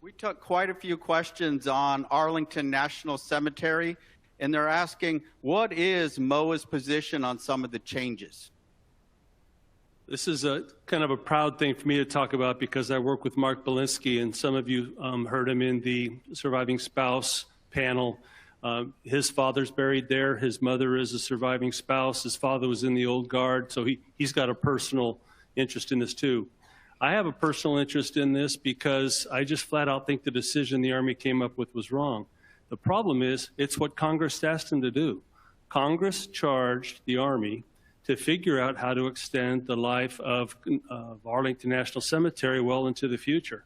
We took quite a few questions on Arlington National Cemetery, and they're asking, what is MOAA's position on some of the changes? This is a kind of a proud thing for me to talk about because I work with Mark Belinsky, and some of you heard him in the surviving spouse panel. His father's buried there. His mother is a surviving spouse. His father was in the old guard, so he's got a personal interest in this too. I have a personal interest in this because I just flat out think the decision the Army came up with was wrong. The problem is it's what Congress asked them to do. Congress charged the Army to figure out how to extend the life of Arlington National Cemetery well into the future.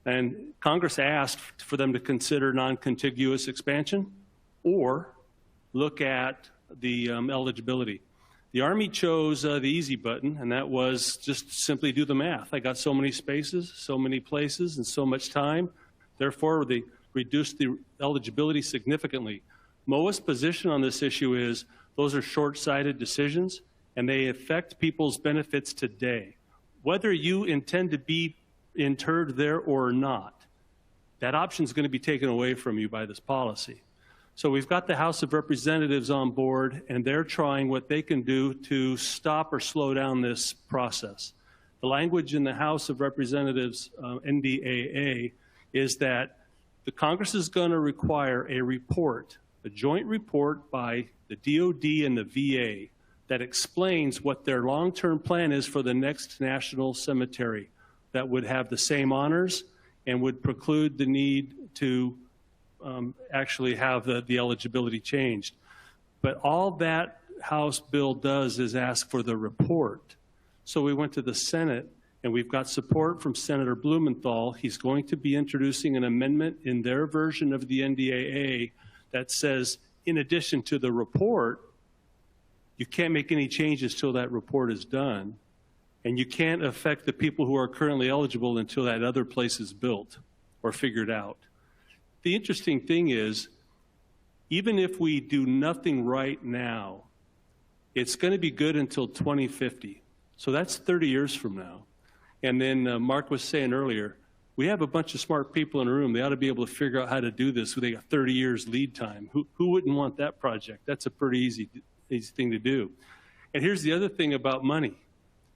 And Congress asked for them to consider non-contiguous expansion or look at the eligibility. The Army chose the easy button, and that was just simply do the math. I got so many spaces, so many places, and so much time. Therefore, they reduced the eligibility significantly. MOAA's position on this issue is those are short-sighted decisions, and they affect people's benefits today. Whether you intend to be interred there or not, that option is going to be taken away from you by this policy. So we've got the House of Representatives on board, and they're trying what they can do to stop or slow down this process. The language in the House of Representatives, NDAA, is that the Congress is going to require a report, a joint report by the DOD and the VA that explains what their long-term plan is for the next national cemetery that would have the same honors and would preclude the need to actually have the eligibility changed. But all that House bill does is ask for the report. So we went to the Senate, and we've got support from Senator Blumenthal. He's going to be introducing an amendment in their version of the NDAA that says, in addition to the report, you can't make any changes till that report is done. And you can't affect the people who are currently eligible until that other place is built or figured out. The interesting thing is, even if we do nothing right now, it's going to be good until 2050. So that's 30 years from now. And then Mark was saying earlier, we have a bunch of smart people in the room. They ought to be able to figure out how to do this. They got 30 years lead time. Who wouldn't want that project? That's a pretty easy thing to do. And here's the other thing about money.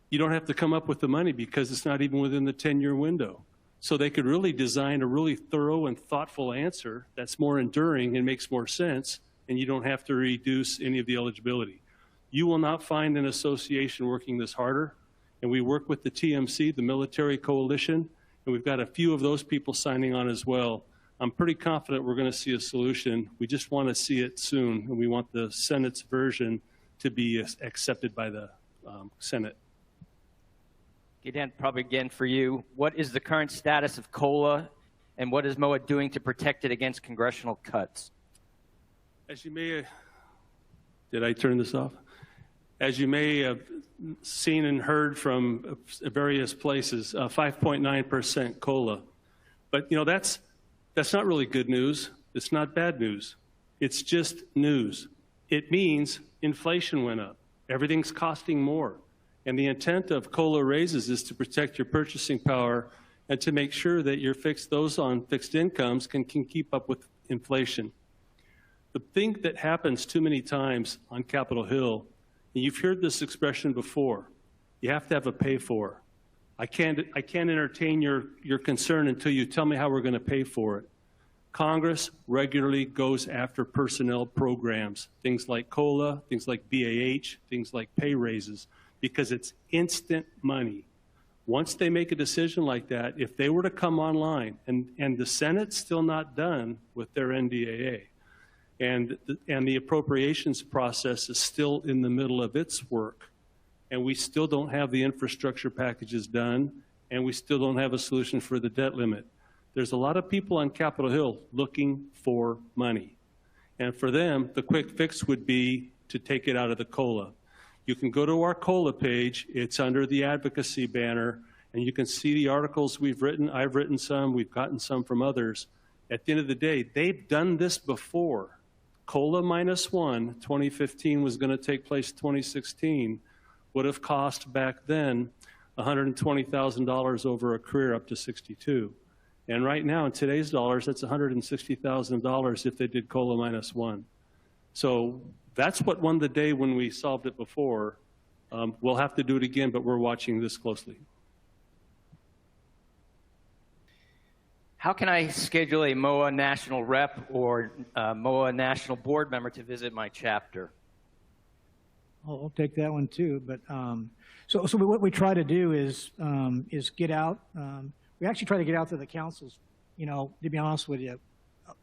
You don't have to come up with the money because it's not even within the 10-year window. So they could really design a really thorough and thoughtful answer that's more enduring and makes more sense, and you don't have to reduce any of the eligibility. You will not find an association working this harder, and we work with the TMC, the Military Coalition, and we've got a few of those people signing on as well. I'm pretty confident we're going to see a solution. We just want to see it soon, and we want the Senate's version to be accepted by the Senate. Again, probably again for you, what is the current status of COLA, and what is MOAA doing to protect it against congressional cuts? As you may, did I turn this off? As you may have seen and heard from various places, 5.9% COLA. But that's not really good news. It's not bad news. It's just news. It means inflation went up. Everything's costing more. And the intent of COLA raises is to protect your purchasing power and to make sure that those on fixed incomes can keep up with inflation. The thing that happens too many times on Capitol Hill, and you've heard this expression before, you have to have a pay for. I can't entertain your concern until you tell me how we're going to pay for it. Congress regularly goes after personnel programs, things like COLA, things like BAH, things like pay raises, because it's instant money. Once they make a decision like that, if they were to come online, and the Senate's still not done with their NDAA, and the appropriations process is still in the middle of its work, and we still don't have the infrastructure packages done, and we still don't have a solution for the debt limit. There's a lot of people on Capitol Hill looking for money. And for them, the quick fix would be to take it out of the COLA. You can go to our COLA page. It's under the advocacy banner, and you can see the articles we've written. I've written some. We've gotten some from others. At the end of the day, they've done this before. COLA -1, 2015 was going to take place 2016, would have cost back then $120,000 over a career up to 62. And right now, in today's dollars, that's $160,000 if they did COLA -1. So that's what won the day when we solved it before. We'll have to do it again, but we're watching this closely. How can I schedule a MOAA national rep or MOAA national board member to visit my chapter? I'll take that one too. But so what we try to do is get out. We actually try to get out to the councils, to be honest with you,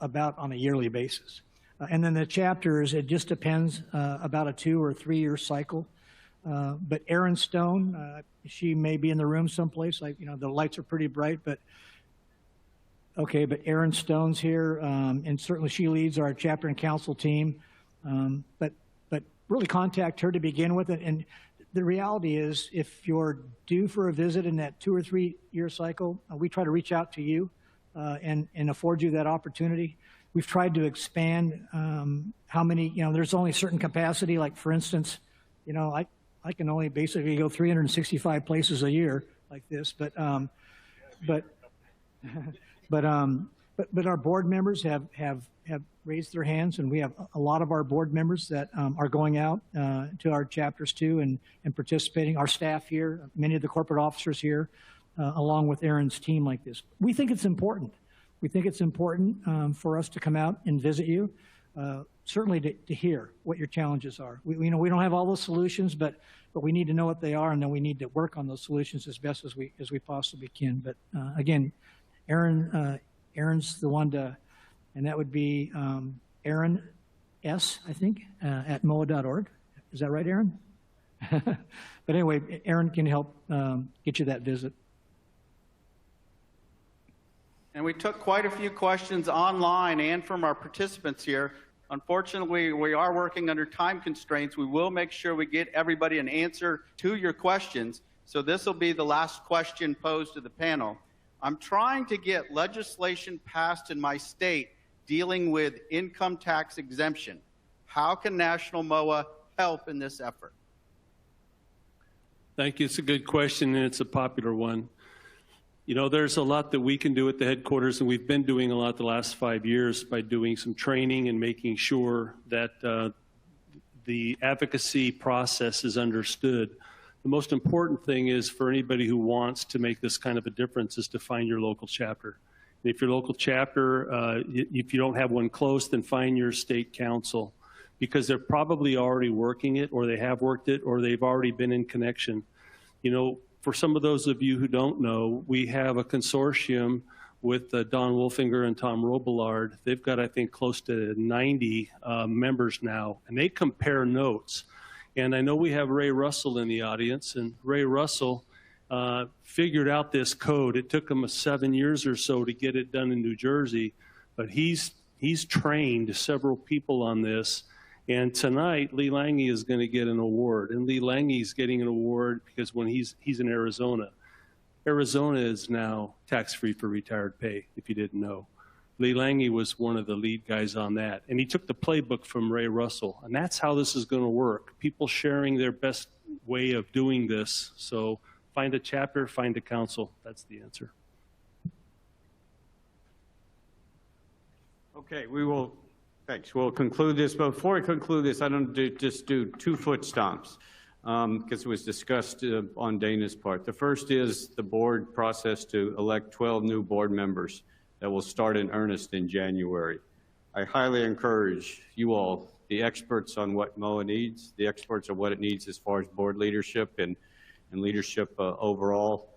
about on a yearly basis. And then the chapters, it just depends about a 2 or 3 year cycle. But Erin Stone, she may be in the room someplace. The lights are pretty bright, but okay. But Erin Stone's here, and certainly she leads our chapter and council team. But really contact her to begin with. And the reality is, if you're due for a visit in that 2 or 3 year cycle, we try to reach out to you and afford you that opportunity. We've tried to expand how many, there's only a certain capacity. Like, for instance, I can only basically go 365 places a year like this, but our board members have raised their hands, and we have a lot of our board members that are going out to our chapters too and participating. Our staff here, many of the corporate officers here, along with Erin's team like this. We think it's important. We think it's important for us to come out and visit you, certainly to hear what your challenges are. We don't have all the solutions, but we need to know what they are, and then we need to work on those solutions as best as we possibly can. But again, Erin's the one to, and that would be Erin S., I think, at MOAA.org. Is that right, Erin? But anyway, Erin can help get you that visit. And we took quite a few questions online and from our participants here. Unfortunately, we are working under time constraints. We will make sure we get everybody an answer to your questions. So this will be the last question posed to the panel. I'm trying to get legislation passed in my state dealing with income tax exemption. How can National MOAA help in this effort? Thank you. It's a good question, and it's a popular one. You know, there's a lot that we can do at the headquarters, and we've been doing a lot the last 5 years by doing some training and making sure that the advocacy process is understood. The most important thing is for anybody who wants to make this kind of a difference is to find your local chapter. And if your local chapter, if you don't have one close, then find your state council, because they're probably already working it, or they have worked it, or they've already been in connection. You know, for some of those of you who don't know, we have a consortium with Don Wolfinger and Tom Robillard. They've got, I think, close to 90 members now, and they compare notes. And I know we have Ray Russell in the audience, and Ray Russell figured out this code. It took him 7 years or so to get it done in New Jersey, but he's trained several people on this. And tonight, Lee Lange is going to get an award. And Lee Lange is getting an award because when he's in Arizona. Arizona is now tax-free for retired pay, if you didn't know. Lee Lange was one of the lead guys on that. And he took the playbook from Ray Russell. And that's how this is going to work. People sharing their best way of doing this. So find a chapter, find a council. That's the answer. Okay, thanks. We'll conclude this. But before we conclude this, I don't just do 2 foot stomps because it was discussed on Dana's part. The first is the board process to elect 12 new board members that will start in earnest in January. I highly encourage you all, the experts on what MOAA needs, the experts on what it needs as far as board leadership and leadership overall.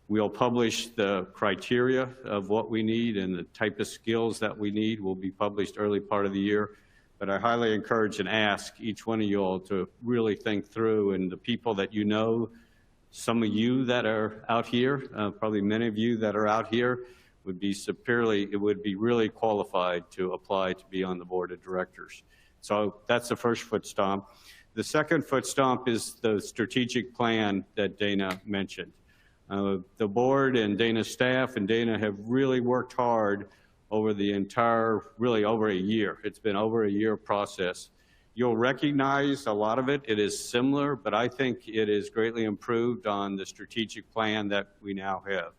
We'll publish the criteria of what we need, and the type of skills that we need will be published early part of the year. But I highly encourage and ask each one of you all to really think through, and the people that you know, some of you that are out here, probably many of you that are out here, would be really qualified to apply to be on the board of directors. So that's the first foot stomp. The second foot stomp is the strategic plan that Dana mentioned. The board and Dana's staff and Dana have really worked hard over the entire, really over a year. It's been over a year process. You'll recognize a lot of it. It is similar, but I think it is greatly improved on the strategic plan that we now have.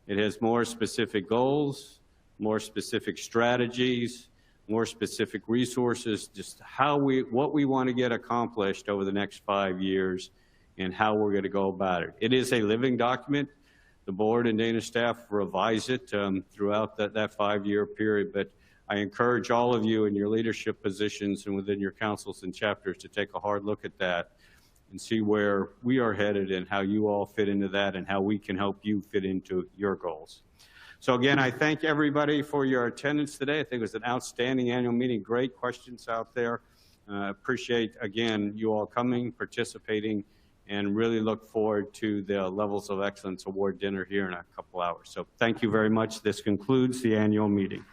It has more specific goals, more specific strategies, more specific resources, just what we want to get accomplished over the next 5 years and how we're going to go about it. It is a living document. The board and Dana staff revise it throughout that 5-year period, but I encourage all of you in your leadership positions and within your councils and chapters to take a hard look at that and see where we are headed and how you all fit into that and how we can help you fit into your goals. So again, I thank everybody for your attendance today. I think it was an outstanding annual meeting, great questions out there. Appreciate, again, you all coming, participating, and really look forward to the Levels of Excellence Award dinner here in a couple hours. So thank you very much. This concludes the annual meeting.